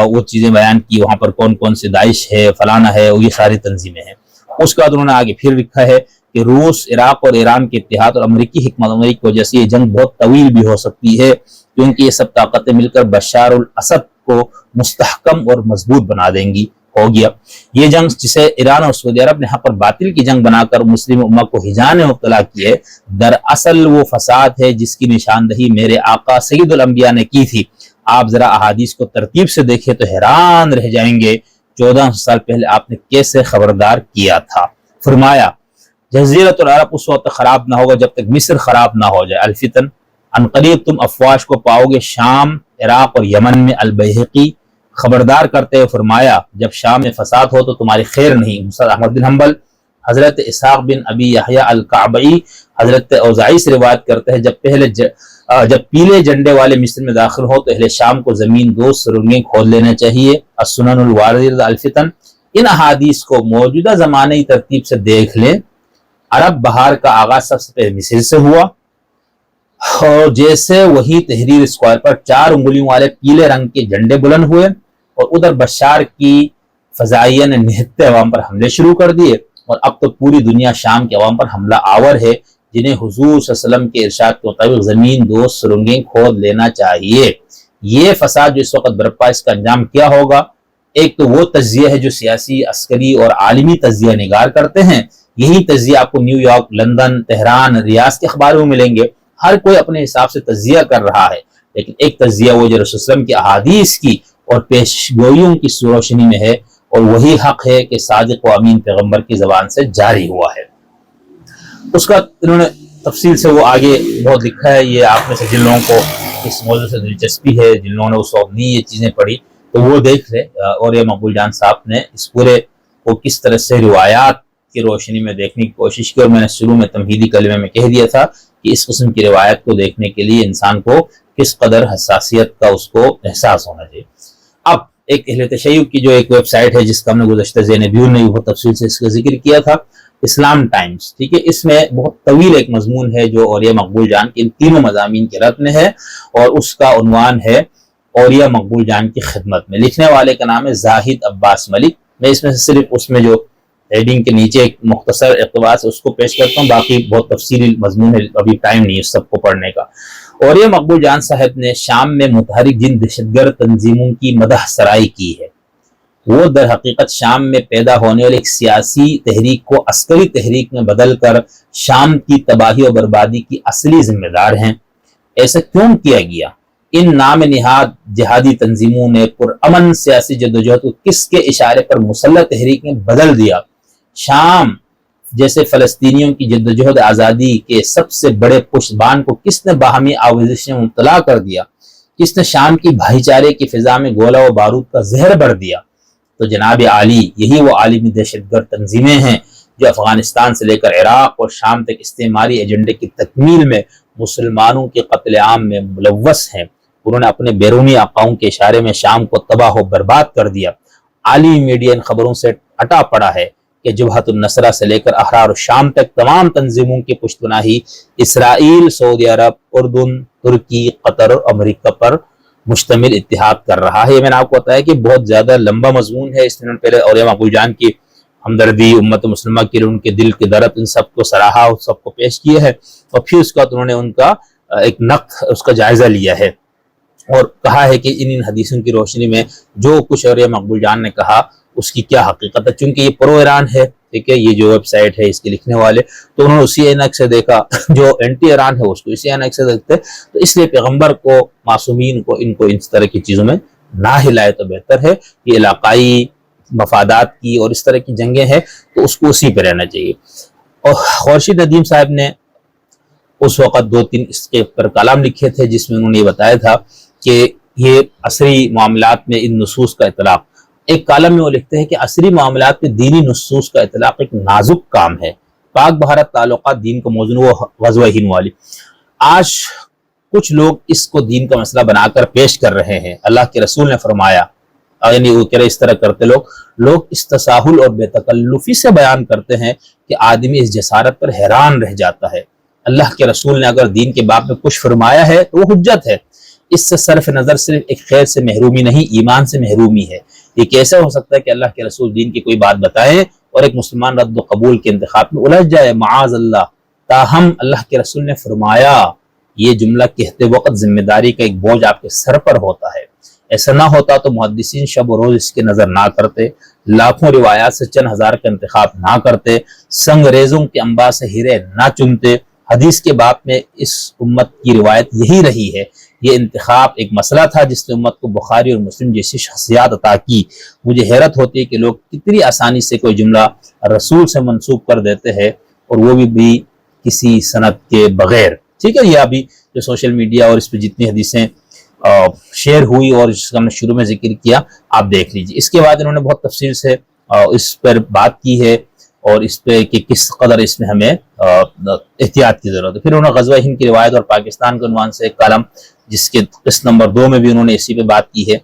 Speaker 1: وہ چیزیں بیان کی، وہاں پر کون کون سے داعش ہے، فلانا ہے، یہ ساری تنظیمیں ہیں۔ اس کے بعد انہوں نے آگے پھر لکھا ہے کہ روس، عراق اور ایران کے اتحاد اور امریکی حکمت عملی کی وجہ سے یہ جنگ بہت طویل بھی ہو سکتی ہے، کیونکہ یہ سب طاقتیں مل کر بشار الاسد کو مستحکم اور مضبوط بنا دیں گی۔ ہو گیا یہ جنگ جسے ایران اور سعودی عرب نے حق اور باطل کی جنگ بنا کر مسلم امہ کو ہجان میں مبتلا کی ہے، دراصل وہ فساد ہے جس کی نشاندہی میرے آقا سید الانبیاء نے کی تھی۔ آپ ذرا احادیث کو ترتیب سے دیکھیں تو حیران رہ جائیں گے 1400 سال پہلے آپ نے کیسے خبردار کیا تھا۔ فرمایا جزیرۃ العرب اس وقت خراب نہ ہوگا جب تک مصر خراب نہ ہو جائے۔ الفتن، عنقریب تم افواج کو پاؤ گے شام، عراق اور یمن میں۔ البیہقی خبردار کرتے ہوئے فرمایا جب شام میں فساد ہو تو تمہاری خیر نہیں۔ مصعب احمد بن حنبل، حضرت اسحاق بن ابی یحییٰ الکعبی حضرت اوزاعی سے روایت کرتے ہیں جب پیلے جھنڈے والے مصر میں داخل ہو تو اہل شام کو زمین دو سرنگیں کھود لینا چاہیے۔ السنن الواردہ الفتن، ان احادیث کو موجودہ زمانے ترتیب سے دیکھ لیں۔ عرب بہار کا آغاز سب سے پہلے مصر سے ہوا، اور جیسے وہی تحریر اسکوائر پر 4 انگلیوں والے پیلے رنگ کے جھنڈے بلند ہوئے، اور ادھر بشار کی فضائیہ نے نہتے عوام پر حملے شروع کر دیے، اور اب تو پوری دنیا شام کے عوام پر حملہ آور ہے، جنہیں حضور صلی اللہ علیہ وسلم کے ارشاد کے مطابق زمین دوست سرنگیں کھود لینا چاہیے۔ یہ فساد جو اس وقت برپا، اس کا انجام کیا ہوگا؟ ایک تو وہ تجزیہ ہے جو سیاسی، عسکری اور عالمی تجزیہ نگار کرتے ہیں، یہی تجزیہ آپ کو نیو یارک، لندن، تہران، ریاض کے اخباروں میں ملیں گے۔ ہر کوئی اپنے حساب سے تجزیہ کر رہا ہے، لیکن ایک تجزیہ وہ جو رسول صلی اللہ علیہ وسلم کی احادیث کی اور پیشگوئیوں کی روشنی میں ہے، اور وہی حق ہے کہ صادق و امین پیغمبر کی زبان سے جاری ہوا ہے۔ اس کا انہوں نے تفصیل سے وہ آگے بہت لکھا ہے۔ یہ آپ میں سے جن لوگوں کو اس موضوع سے دلچسپی ہے، جن لوگوں نے اس وقت نہیں یہ چیزیں پڑھی، تو وہ دیکھ لے۔ اور یہ مقبول جان صاحب نے اس پورے کو کس طرح سے روایات کی روشنی میں دیکھنے کی کوشش کی، اور میں نے شروع میں تمہیدی کلمے میں کہہ دیا تھا کہ اس قسم کی روایت کو دیکھنے کے لیے انسان کو کس قدر حساسیت کا اس کو احساس ہونا چاہیے۔ اب ایک اہل تشیع کی جو ایک ویب سائٹ ہے جس کا ہم نے گزشتہ ذہن بیون نے بہت تفصیل سے اس کا ذکر کیا تھا، اسلام ٹائمز، ٹھیک ہے، اس میں بہت طویل ایک مضمون ہے جو اولیاء مقبول جان کے ان تینوں مضامین کے رد میں ہے، اور اس کا عنوان ہے اولیاء مقبول جان کی خدمت میں۔ لکھنے والے کا نام ہے زاہد عباس ملک۔ میں اس میں سے صرف اس میں جو ہیڈنگ کے نیچے ایک مختصر اقتباس اس کو پیش کرتا ہوں، باقی بہت تفصیلی مضمون ہے، ابھی ٹائم نہیں ہے سب کو پڑھنے کا۔ اولیاء مقبول جان صاحب نے شام میں متحرک جن دہشت گرد تنظیموں کی مدح سرائی کی ہے۔ وہ در حقیقت شام میں پیدا ہونے والی ایک سیاسی تحریک کو عسکری تحریک میں بدل کر شام کی تباہی اور بربادی کی اصلی ذمہ دار ہیں۔ ایسا کیوں کیا گیا؟ ان نام نہاد جہادی تنظیموں نے پرامن سیاسی جدوجہد کو کس کے اشارے پر مسلح تحریک میں بدل دیا؟ شام جیسے فلسطینیوں کی جدوجہد آزادی کے سب سے بڑے پشتبان کو کس نے باہمی آویزش میں مبتلا کر دیا؟ کس نے شام کی بھائی چارے کی فضا میں گولہ و بارود کا زہر بھر دیا؟ تو جناب عالی، یہی وہ عالمی دہشت گرد تنظیمیں ہیں جو افغانستان سے لے کر عراق اور شام تک استعماری ایجنڈے کی تکمیل میں مسلمانوں کے قتل عام میں ملوث ہیں۔ انہوں نے اپنے بیرونی آقاؤں کے اشارے میں شام کو تباہ و برباد کر دیا۔ عالمی میڈیا ان خبروں سے اٹا پڑا ہے کہ جبہت النصرہ سے لے کر احرار الشام تک تمام تنظیموں کی پشت پناہی اسرائیل، سعودی عرب، اردن، ترکی، قطر اور امریکہ پر مشتمل اتحاد کر رہا ہے۔ یہ میں نے آپ کو بتایا کہ بہت زیادہ لمبا مضمون ہے۔ اس میں پہلے اولیاء مقبول جان کی ہمدردی، امت مسلمہ کی ان کے دل کے درد، ان سب کو سراہا، اس سب کو پیش کیا ہے، اور پھر اس کا انہوں نے ان کا ایک نقد، اس کا جائزہ لیا ہے، اور کہا ہے کہ ان حدیثوں کی روشنی میں جو کچھ اولیاء مقبول جان نے کہا اس کی کیا حقیقت ہے۔ چونکہ یہ پرو ایران ہے، ٹھیک ہے، یہ جو ویب سائٹ ہے اس کے لکھنے والے، تو انہوں نے اسی اینک سے دیکھا، جو اینٹی ایران ہے اس کو اسی اینک سے دیکھتے، تو اس لیے پیغمبر کو، معصومین کو، ان کو اس طرح کی چیزوں میں نہ ہلائے تو بہتر ہے۔ یہ علاقائی مفادات کی اور اس طرح کی جنگیں ہیں تو اس کو اسی پہ رہنا چاہیے۔ اور خورشید ندیم صاحب نے اس وقت 2-3 اس کے پر کلام لکھے تھے جس میں انہوں نے یہ بتایا تھا کہ یہ عصری معاملات میں ان نصوص کا اطلاق، ایک کالم میں وہ لکھتے ہیں کہ عصری معاملات میں دینی نصوص کا اطلاق ایک نازک کام ہے۔ پاک بھارت تعلقات دین کا موضوع وہ غزوہ ہند والی، آج کچھ لوگ اس کو دین کا مسئلہ بنا کر پیش کر رہے ہیں۔ اللہ کے رسول نے فرمایا، یعنی وہ کہہ رہے اس طرح کرتے لوگ اس تساہل اور بے تکلفی سے بیان کرتے ہیں کہ آدمی اس جسارت پر حیران رہ جاتا ہے۔ اللہ کے رسول نے اگر دین کے باب میں کچھ فرمایا ہے تو وہ حجت ہے۔ اس سے صرف نظر صرف ایک خیر سے محرومی نہیں، ایمان سے محرومی ہے۔ یہ کیسے ہو سکتا ہے کہ اللہ کے رسول دین کی کوئی بات بتائیں اور ایک مسلمان رد و قبول کے انتخاب میں الجھ جائے؟ معاذ اللہ۔ تاہم اللہ کے رسول نے فرمایا، یہ جملہ کہتے وقت ذمہ داری کا ایک بوجھ آپ کے سر پر ہوتا ہے۔ ایسا نہ ہوتا تو محدثین شب و روز اس کے نظر نہ کرتے، لاکھوں روایات سے چند ہزار کا انتخاب نہ کرتے، سنگ ریزوں کے انباء سے ہیرے نہ چنتے۔ حدیث کے باب میں اس امت کی روایت یہی رہی ہے۔ یہ انتخاب ایک مسئلہ تھا جس نے امت کو بخاری اور مسلم جیسی شخصیات عطا کی۔ مجھے حیرت ہوتی ہے کہ لوگ کتنی آسانی سے کوئی جملہ رسول سے منسوب کر دیتے ہیں، اور وہ بھی کسی سند کے بغیر۔ ٹھیک ہے، یہ ابھی جو سوشل میڈیا اور اس پہ جتنی حدیثیں شیئر ہوئی اور جس کا ہم نے شروع میں ذکر کیا، آپ دیکھ لیجیے۔ اس کے بعد انہوں نے بہت تفصیل سے اس پر بات کی ہے، اور اس پہ کہ کس قدر اس میں ہمیں احتیاط کی ضرورت ہے۔ پھر انہوں نے غزوہ ہند کی روایت اور پاکستان کے عنوان سے ایک کالم، جس کے قسط نمبر 2 میں بھی انہوں نے اسی پہ بات کی ہے،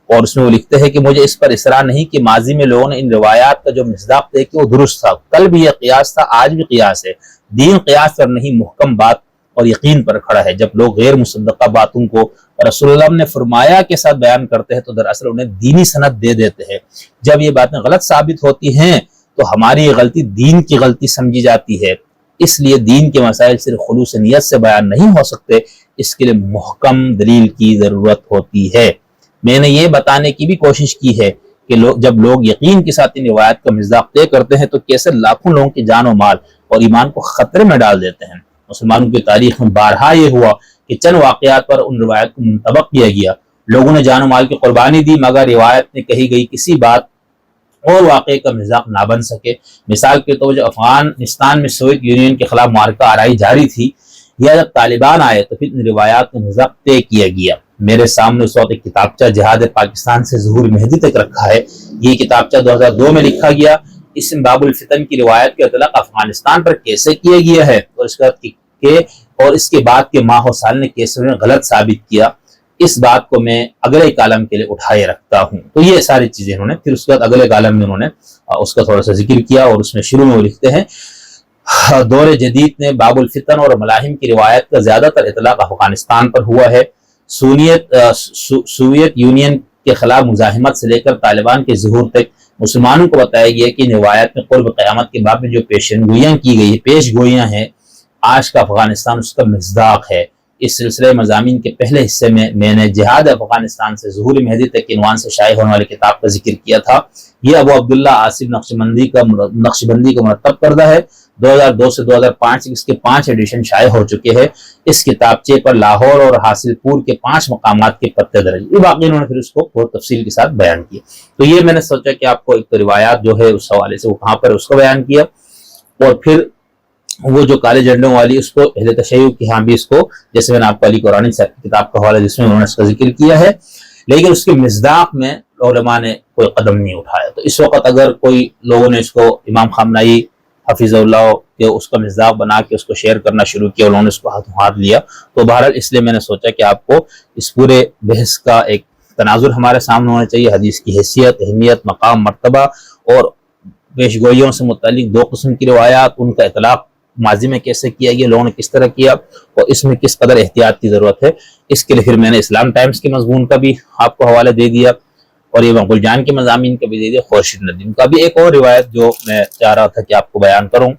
Speaker 1: اور اس میں وہ لکھتے ہیں کہ مجھے اس پر اصرار نہیں کہ ماضی میں لوگوں نے ان روایات کا جو مصداق طے کیا وہ درست تھا، کل بھی یہ قیاس تھا، آج بھی قیاس ہے۔ دین قیاس پر نہیں، محکم بات اور یقین پر کھڑا ہے۔ جب لوگ غیر مصدقہ باتوں کو رسول اللہ نے فرمایا کے ساتھ بیان کرتے ہیں تو دراصل انہیں دینی سند دے دیتے ہیں۔ جب یہ باتیں غلط ثابت ہوتی ہیں تو ہماری یہ غلطی دین کی غلطی سمجھی جاتی ہے۔ اس لیے دین کے مسائل صرف خلوص نیت سے بیان نہیں ہو سکتے، اس کے لیے محکم دلیل کی ضرورت ہوتی ہے۔ میں نے یہ بتانے کی بھی کوشش کی ہے کہ جب لوگ یقین کے ساتھ ان روایات کا مصداق طے کرتے ہیں تو کیسے لاکھوں لوگوں کی جان و مال اور ایمان کو خطرے میں ڈال دیتے ہیں۔ مسلمانوں کی تاریخ میں بارہا یہ ہوا کہ چند واقعات پر ان روایات کو منطبق کیا گیا، لوگوں نے جان و مال کی قربانی دی مگر روایت میں کہی گئی کسی بات اور واقعے کا مصداق نہ بن سکے۔ مثال کے طور جب افغانستان میں سوویت یونین کے خلاف معرکہ آرائی جاری تھی یا جب طالبان آئے تو پھر ان روایات کا مصداق طے کیا گیا۔ میرے سامنے اس وقت ایک کتابچہ جہاد پاکستان سے ظہور مہدی تک رکھا ہے۔ یہ کتابچہ 2002 میں لکھا گیا۔ اس میں باب الفتن کی روایت کا اطلاق افغانستان پر کیسے کیا گیا ہے اور اس کے بعد کے ماہ و سال نے کیسے انہیں غلط ثابت کیا، اس بات کو میں اگلے کالم کے لیے اٹھائے رکھتا ہوں۔ تو یہ ساری چیزیں انہوں نے پھر اس کے بعد اگلے کالم میں انہوں نے اس کا تھوڑا سا ذکر کیا، اور اس میں شروع میں وہ لکھتے ہیں دور جدید نے باب الفتن اور ملاحم کی روایت کا زیادہ تر اطلاق افغانستان پر ہوا ہے۔ سوویت یونین کے خلاف مزاحمت سے لے کر طالبان کے ظہور تک مسلمانوں کو بتایا گیا کہ روایت میں قرب قیامت کے باب میں جو پیشگوئیاں کی گئی پیش گوئیاں ہیں، آج کا افغانستان اس کا مصداق ہے۔ اس سلسلے مضامین کے پہلے حصے میں نے جہاد افغانستان سے ظہور مہدی تک کے عنوان سے شائع ہونے والی کتاب کا ذکر کیا تھا۔ یہ ابو عبداللہ آصف نقشبندی کا مرتب کردہ ہے۔ 2002 سے 2005 اس کے 5 ایڈیشن شائع ہو چکے ہیں۔ اس کتابچے پر لاہور اور حاصل پور کے 5 مقامات کے پتے درج، یہ باقی انہوں نے پھر اس کو بہت تفصیل کے ساتھ بیان کیا۔ تو یہ میں نے سوچا کہ آپ کو ایک روایات جو ہے اس حوالے سے وہ کہاں پر اس کو بیان کیا، اور پھر وہ جو کالے جھنڈوں والی اس کو اہل تشیع کی ہاں بھی اس کو، جیسے میں نے آپ کو علی قرآنی صاحب کی کتاب کا حوالہ جس میں انہوں نے اس کا ذکر کیا ہے، لیکن اس کے مصداق میں علماء نے کوئی قدم نہیں اٹھایا۔ تو اس وقت اگر کوئی لوگوں نے اس کو امام خامنائی حفظ اللہ کے اس کا مصداق بنا کے اس کو شیئر کرنا شروع کیا، انہوں نے اس کو ہاتھ لیا، تو بہرحال اس لیے میں نے سوچا کہ آپ کو اس پورے بحث کا ایک تناظر ہمارے سامنے ہونا چاہیے، حدیث کی حیثیت، اہمیت، مقام، مرتبہ اور پیشگوئیوں سے متعلق 2 قسم کی روایات، ان کا اطلاق ماضی میں کیسے کیا گیا، لوگوں نے کس طرح کیا، اور اس میں کس قدر احتیاط کی ضرورت ہے۔ اس کے لیے پھر میں نے اسلام ٹائمز کے مضمون کا بھی آپ کو حوالہ دے دیا، اور یہ مغل جان کے مضامین کا بھی دے دیا، خورشید ندیم کا بھی۔ ایک اور روایت جو میں چاہ رہا تھا کہ آپ کو بیان کروں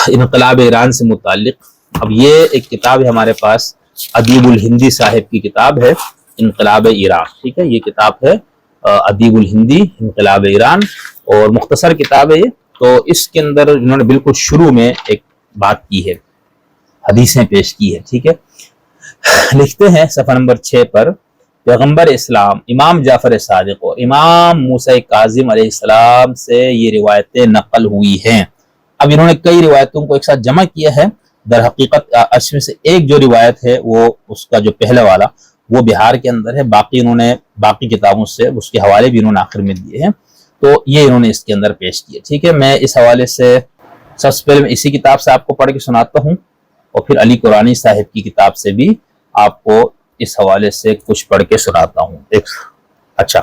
Speaker 1: انقلاب ایران سے متعلق۔ اب یہ ایک کتاب ہے ہمارے پاس، ادیب الہندی صاحب کی کتاب ہے انقلاب ایران، ٹھیک ہے، یہ کتاب ہے ادیب الہندی انقلاب ایران، اور مختصر کتاب ہے یہ۔ تو اس کے اندر انہوں نے بالکل شروع میں ایک بات کی ہے، حدیثیں پیش کی ہے، ٹھیک ہے۔ لکھتے ہیں صفحہ نمبر 6 پر، پیغمبر اسلام امام جعفر صادق اور امام موسیٰ کاظم علیہ السلام سے یہ روایتیں نقل ہوئی ہیں۔ اب انہوں نے کئی روایتوں کو ایک ساتھ جمع کیا ہے، در حقیقت اس میں سے ایک جو روایت ہے وہ اس کا جو پہلا والا وہ بہار کے اندر ہے، باقی انہوں نے باقی کتابوں سے اس کے حوالے بھی انہوں نے آخر میں دیے ہیں، تو یہ انہوں نے اس کے اندر پیش کیے، ٹھیک ہے۔ میں اس حوالے سے سب سے پہلے میں اسی کتاب سے آپ کو پڑھ کے سناتا ہوں، اور پھر علی قرآنی صاحب کی کتاب سے بھی آپ کو اس حوالے سے کچھ پڑھ کے سناتا ہوں۔ اچھا،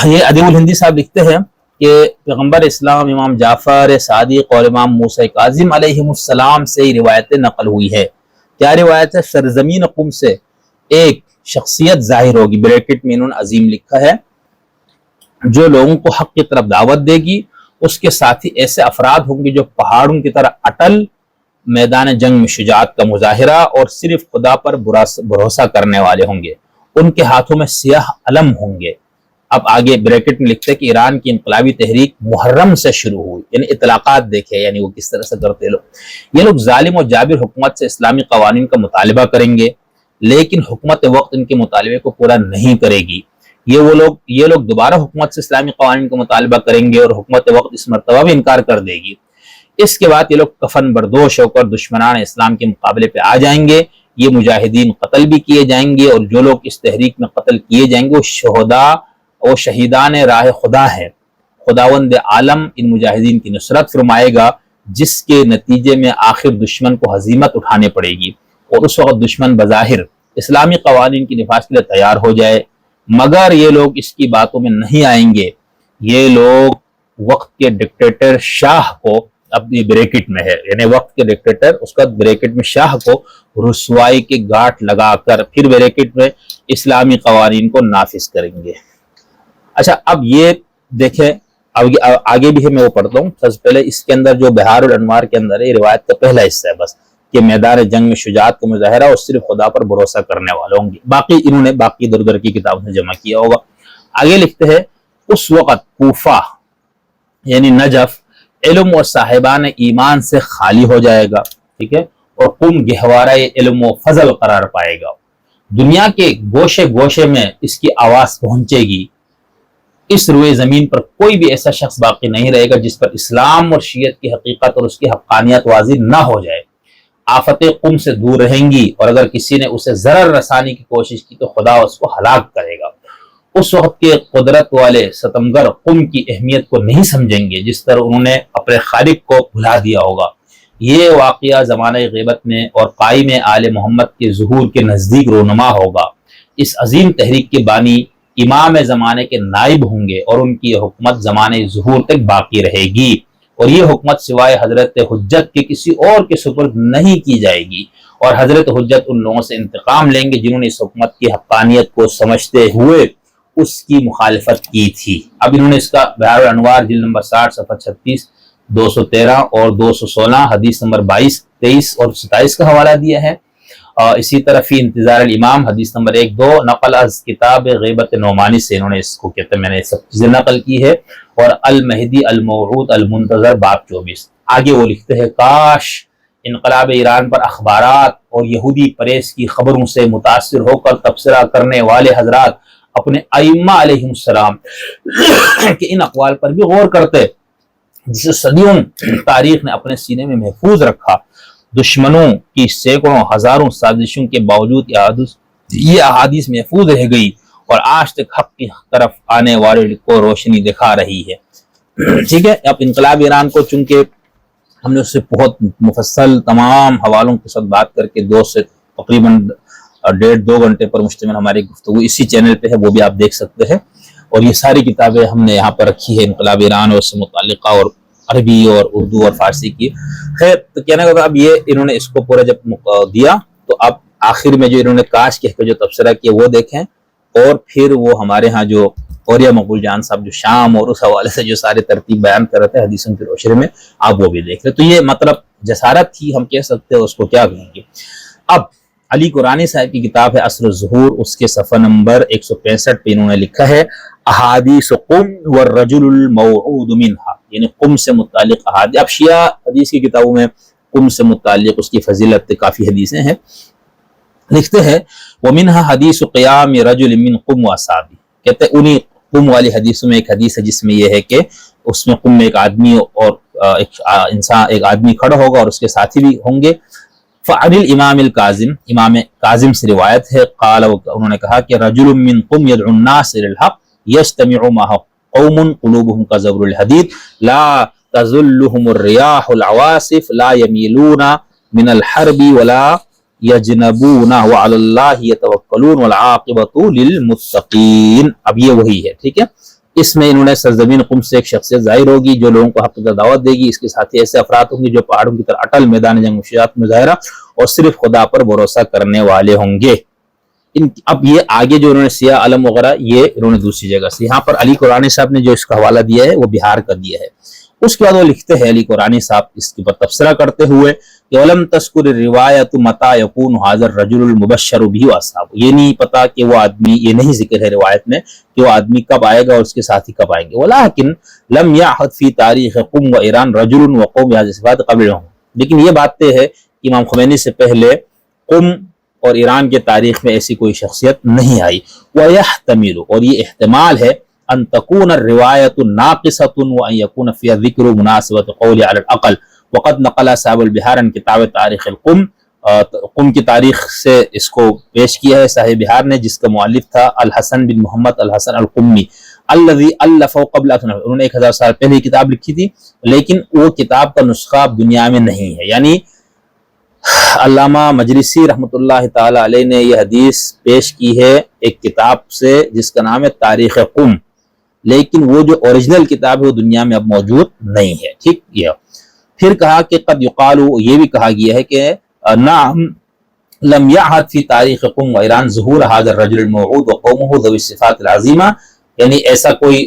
Speaker 1: یہ ادیب الہندی صاحب لکھتے ہیں کہ پیغمبر اسلام امام جعفر صادق اور امام موسیٰ کاظم علیہ السلام سے یہ روایتیں نقل ہوئی ہے۔ کیا روایت ہے؟ سرزمین قم سے ایک شخصیت ظاہر ہوگی، بریکٹ میں انہوں نے عظیم لکھا ہے، جو لوگوں کو حق کی طرف دعوت دے گی۔ اس کے ساتھ ہی ایسے افراد ہوں گے جو پہاڑوں کی طرح اٹل، میدان جنگ میں شجاعت کا مظاہرہ اور صرف خدا پر بھروسہ کرنے والے ہوں گے۔ ان کے ہاتھوں میں سیاہ علم ہوں گے۔ اب آگے بریکٹ میں لکھتے ہیں کہ ایران کی انقلابی تحریک محرم سے شروع ہوئی، یعنی اطلاقات دیکھے، یعنی وہ کس طرح سے کرتے لوگ۔ یہ لوگ ظالم اور جابر حکومت سے اسلامی قوانین کا مطالبہ کریں گے، لیکن حکومت وقت ان کے مطالبے کو پورا نہیں کرے گی۔ یہ لوگ دوبارہ حکومت سے اسلامی قوانین کا مطالبہ کریں گے، اور حکومت وقت اس مرتبہ بھی انکار کر دے گی۔ اس کے بعد یہ لوگ کفن بردوش ہو کر دشمنان اسلام کے مقابلے پہ آ جائیں گے۔ یہ مجاہدین قتل بھی کیے جائیں گے، اور جو لوگ اس تحریک میں قتل کیے جائیں گے وہ شہیدان راہ خدا ہے۔ خداوند عالم ان مجاہدین کی نصرت فرمائے گا، جس کے نتیجے میں آخر دشمن کو ہزیمت اٹھانے پڑے گی، اور اس وقت دشمن بظاہر اسلامی قوانین کی نفاذ کے لیے تیار ہو جائے، مگر یہ لوگ اس کی باتوں میں نہیں آئیں گے۔ یہ لوگ وقت کے ڈکٹیٹر شاہ کو، اب یہ بریکٹ میں ہے، یعنی وقت کے ڈکٹیٹر اس کا بریکٹ میں شاہ کو رسوائی کے گاٹھ لگا کر پھر بریکٹ میں اسلامی قوانین کو نافذ کریں گے۔ اچھا اب یہ دیکھیں آگے بھی ہے، میں وہ پڑھتا ہوں۔ سب سے پہلے اس کے اندر جو بہار الانوار کے اندر ہے، روایت کا پہلا حصہ ہے بس، کہ میدان جنگ میں شجاعت کا مظاہرہ اور صرف خدا پر بھروسہ کرنے والے ہوں گے۔ باقی انہوں نے باقی در در کی کتابوں سے جمع کیا ہوگا۔ آگے لکھتے ہیں اس وقت کوفہ یعنی نجف علم و صاحبان ایمان سے خالی ہو جائے گا، ٹھیک ہے، اور قم گہوارہ علم و فضل قرار پائے گا۔ دنیا کے گوشے گوشے میں اس کی آواز پہنچے گی۔ اس روئے زمین پر کوئی بھی ایسا شخص باقی نہیں رہے گا جس پر اسلام اور شیعت کی حقیقت اور اس کی حقانیت واضح نہ ہو جائے۔ آفتیں قم سے دور رہیں گی، اور اگر کسی نے اسے ضرر رسانی کی کوشش کی تو خدا اس کو ہلاک کرے گا۔ اس وقت کے قدرت والے ستمگر قم کی اہمیت کو نہیں سمجھیں گے جس طرح انہوں نے اپنے خالق کو بھلا دیا ہوگا۔ یہ واقعہ زمانہ غیبت میں اور قائم آل محمد کے ظہور کے نزدیک رونما ہوگا۔ اس عظیم تحریک کے بانی امام زمانے کے نائب ہوں گے اور ان کی حکومت زمانے ظہور تک باقی رہے گی، اور یہ حکومت سوائے حضرت حجت کے کسی اور کے سپرد نہیں کی جائے گی، اور حضرت حجت ان لوگوں سے انتقام لیں گے جنہوں نے اس حکومت کی حقانیت کو سمجھتے ہوئے اس کی مخالفت کی تھی۔ اب انہوں نے اس کا بہار الانوار جلد نمبر 60 صفحہ 36 213 اور 216 حدیث نمبر 22 23 اور 27 کا حوالہ دیا ہے۔ اسی طرح فی انتظار الامام حدیث نمبر 1-2 نقل از کتاب غیبت نعمانی سے انہوں نے اس کو کہتے ہیں، میں نے سب چیزیں نقل کی ہے، اور المہدی الموعود المنتظر باب 24۔ آگے وہ لکھتے ہیں کاش انقلاب ایران پر اخبارات اور یہودی پریس کی خبروں سے متاثر ہو کر تبصرہ کرنے والے حضرات اپنے ائمہ علیہ السلام کہ ان اقوال پر بھی غور کرتے جسے صدیوں تاریخ نے اپنے سینے میں محفوظ رکھا۔ دشمنوں کی سینکڑوں ہزاروں سازشوں کے باوجود یہ احادیث محفوظ رہ گئی اور آج تک حق کی طرف آنے والے کو روشنی دکھا رہی ہے۔ ٹھیک ہے، اب انقلاب ایران کو چونکہ ہم نے اس سے بہت مفصل تمام حوالوں کے ساتھ بات کر کے تقریباً 1.5-2 گھنٹے پر مشتمل ہماری گفتگو اسی چینل پہ ہے، وہ بھی آپ دیکھ سکتے ہیں، اور یہ ساری کتابیں ہم نے یہاں پر رکھی ہے انقلاب ایران اور اس سے متعلقہ، اور عربی اور اردو اور فارسی کی۔ خیر تو کہنے کا اب یہ انہوں نے اس کو پورا جب دیا تو اب آخر میں جو انہوں نے کاش کہہ کے جو تبصرہ کیا وہ دیکھیں، اور پھر وہ ہمارے ہاں جو اوریا مقبول جان صاحب جو شام اور اس حوالے سے جو سارے ترتیب بیان کر رہے تھے حدیثوں کی روشنی میں، آپ وہ بھی دیکھ لیں۔ تو یہ مطلب جسارت تھی، ہم کہہ سکتے ہیں، اس کو کیا کہیں گے۔ اب علی قرآنی صاحب کی کتاب ہے عصر الظہور، اس کے صفحہ نمبر 165 پہ انہوں نے لکھا ہے احادیث قم والرجل الموعود منها، یعنی قم سے متعلق احادیث۔ اب شیعہ حدیث کی کتابوں میں قم سے متعلق اس کی فضیلت کافی حدیثیں ہیں۔ لکھتے ہیں ومنها حدیث قیام رجل من قم واصحابہ، کہتے ہیں انہی قم والی حدیثوں میں ایک حدیث ہے جس میں یہ ہے کہ اس میں قم میں ایک آدمی اور ایک آدمی کھڑا ہوگا اور اس کے ساتھی بھی ہوں گے۔ فعن الامام الکاظم، امام کاظم سے روایت ہے، قال انہوں نے کہا کہ رجل من قم يدعو الناس الى الحق يجتمع معه قوم قلوبهم كزبر الحديد لا تزلهم الرياح العواصف لا يميلون من الحرب ولا يجنبون وعلى الله يتوكلون والعاقبة للمتقين۔ اب یہ وہی ہے، ٹھیک ہے۔ اس میں انہوں نے سرزمین قم سے ایک شخصیت ظاہر ہوگی جو لوگوں کو حق کی دعوت دے گی، اس کے ساتھ ایسے افراد ہوں گے جو پہاڑوں کی طرح اٹل میدان جنگ میں شجاعت مظاہرہ اور صرف خدا پر بھروسہ کرنے والے ہوں گے۔ اب یہ آگے جو انہوں نے سیاہ علم وغیرہ یہ انہوں نے دوسری جگہ سے، یہاں پر علی قرآنی صاحب نے جو اس کا حوالہ دیا ہے وہ بہار کا دیا ہے۔ اس کے بعد وہ لکھتے ہیں علی قرآنی صاحب اس کے اوپر تبصرہ کرتے ہوئے کہ ولم تذکر الروایت متی یکون ھذا الرجل المبشر به واصحابہ، یہ نہیں پتا کہ وہ آدمی، یہ نہیں ذکر ہے روایت میں کہ وہ آدمی کب آئے گا اور اس کے ساتھی کب آئیں گے۔ ولکن لم یعهد فی تاریخ قم و ایران رجل وقوم بهذه الصفات قبلهم، لیکن یہ بات ہے کہ امام خمینی سے پہلے قم اور ایران کے تاریخ میں ایسی کوئی شخصیت نہیں آئی۔ وَيَحْتَمِلُ، اور یہ احتمال ہے، ان تكون الروایت ناقصة وان يكون فيها ذکر مناسبة قول على العقل وقد نقل صاحب البحار عن کتاب تاریخ القم، قم کی تاریخ سے اس کو پیش کیا ہے صاحب بحار نے، جس کا مؤلف تھا الحسن بن محمد الحسن القمی الذي الفوا قبل، انہوں نے 1000 سال پہلے کتاب لکھی تھی، لیکن وہ کتاب کا نسخہ اب دنیا میں نہیں ہے۔ یعنی علامہ مجلسی رحمۃ اللہ تعالی علیہ نے یہ حدیث پیش کی ہے ایک کتاب سے جس کا نام ہے تاریخ قم، لیکن وہ جو اوریجنل کتاب ہے وہ دنیا میں اب موجود نہیں ہے، ٹھیک۔ یہ پھر کہا کہ قد یقال، یہ بھی کہا گیا ہے کہ نعم لم يعهد في تاریخ قم و ایران ظہور هذا الرجل الموعود وقومه ذوي الصفات العظیمہ، یعنی ایسا کوئی،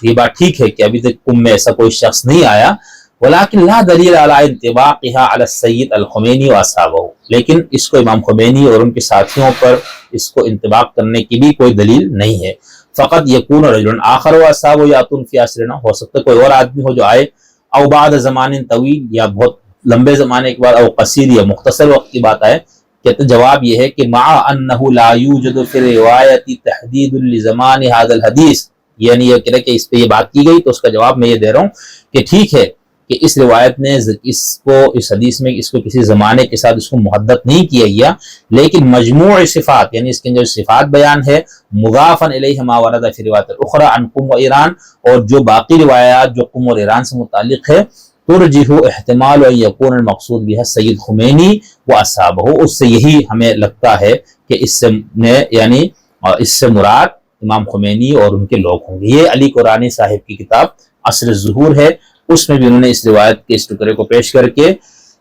Speaker 1: یہ بات ٹھیک ہے کہ ابھی تک قم میں ایسا کوئی شخص نہیں آیا، ولكن لا دلیل على انطباقها على السید الخمینی واصحابہ، لیکن اس کو امام خمینی اور ان کے ساتھیوں پر اس کو انطباق کرنے کی بھی کوئی دلیل نہیں ہے۔ فقط یکون رجل آخر واصحابہ یاتون فی عصرنا، ہو سکتا ہے کوئی اور آدمی ہو جو آئے، او بعد زمان طویل، یا بہت لمبے زمانے کے بعد، او قصیر یا مختصر وقت کی بات آئے۔ کہتے جواب یہ ہے کہ مع انہ لا یوجد فی روایت تحدید لزمان هذا الحدیث، یعنی یہ کہہ رہے کہ اس پہ یہ بات کی گئی، تو اس کا جواب میں یہ دے رہا ہوں کہ ٹھیک ہے کہ اس روایت نے اس حدیث میں اس کو کسی زمانے کے ساتھ اس کو محدد نہیں کیا گیا، لیکن مجموع صفات، یعنی اس کے جو صفات بیان ہے، مضافا الیہ ما ورد فی روایت الاخرى عن قم و ایران، اور جو باقی روایات جو قم اور ایران سے متعلق ہے، ترجح احتمال ان یکون المقصود بها سید خمینی و اصحابہ، اس سے یہی ہمیں لگتا ہے کہ اس سے مراد امام خمینی اور ان کے لوگ ہوں گے۔ یہ علی قرانی صاحب کی کتاب عصر الظہور ہے، اس میں بھی انہوں نے اس روایت کے اس ٹکڑے کو پیش کر کے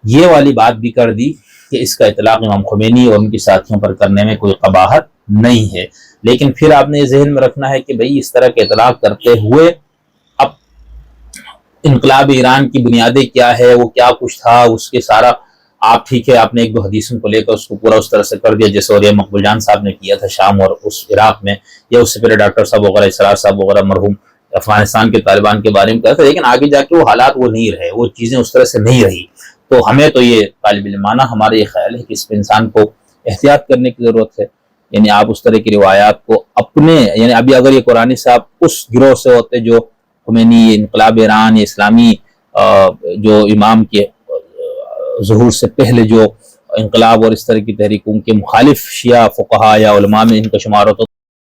Speaker 1: یہ والی بات بھی کر دی کہ اس کا اطلاق امام خمینی اور ان کے ساتھیوں پر کرنے میں کوئی قباحت نہیں ہے۔ لیکن پھر آپ نے یہ ذہن میں رکھنا ہے کہ بھئی اس طرح کے اطلاق کرتے ہوئے اب انقلاب ایران کی بنیادیں کیا ہے، وہ کیا کچھ تھا، اس کے سارا آپ ٹھیک ہے آپ نے ایک دو حدیثوں کو لے کر اس کو پورا اس طرح سے کر دیا جیسے اور یہ مقبول جان صاحب نے کیا تھا شام اور اس عراق میں، یا اس سے پہلے ڈاکٹر صاحب وغیرہ، اسرار صاحب وغیرہ مرحوم افغانستان کے طالبان کے بارے میں کہا تھا، لیکن آگے جا کے وہ حالات وہ نہیں رہے، وہ چیزیں اس طرح سے نہیں رہی۔ تو ہمیں تو یہ طالب علمانہ ہمارا یہ خیال ہے کہ اس پہ انسان کو احتیاط کرنے کی ضرورت ہے، یعنی آپ اس طرح کی روایات کو اپنے، یعنی ابھی اگر یہ قرآنی صاحب اس گروہ سے ہوتے جو خمینی، انقلاب ایران یا اسلامی جو امام کے ظہور سے پہلے جو انقلاب اور اس طرح کی تحریکوں کے مخالف شیعہ فقہا یا علماء میں ان کا شمار ہوتا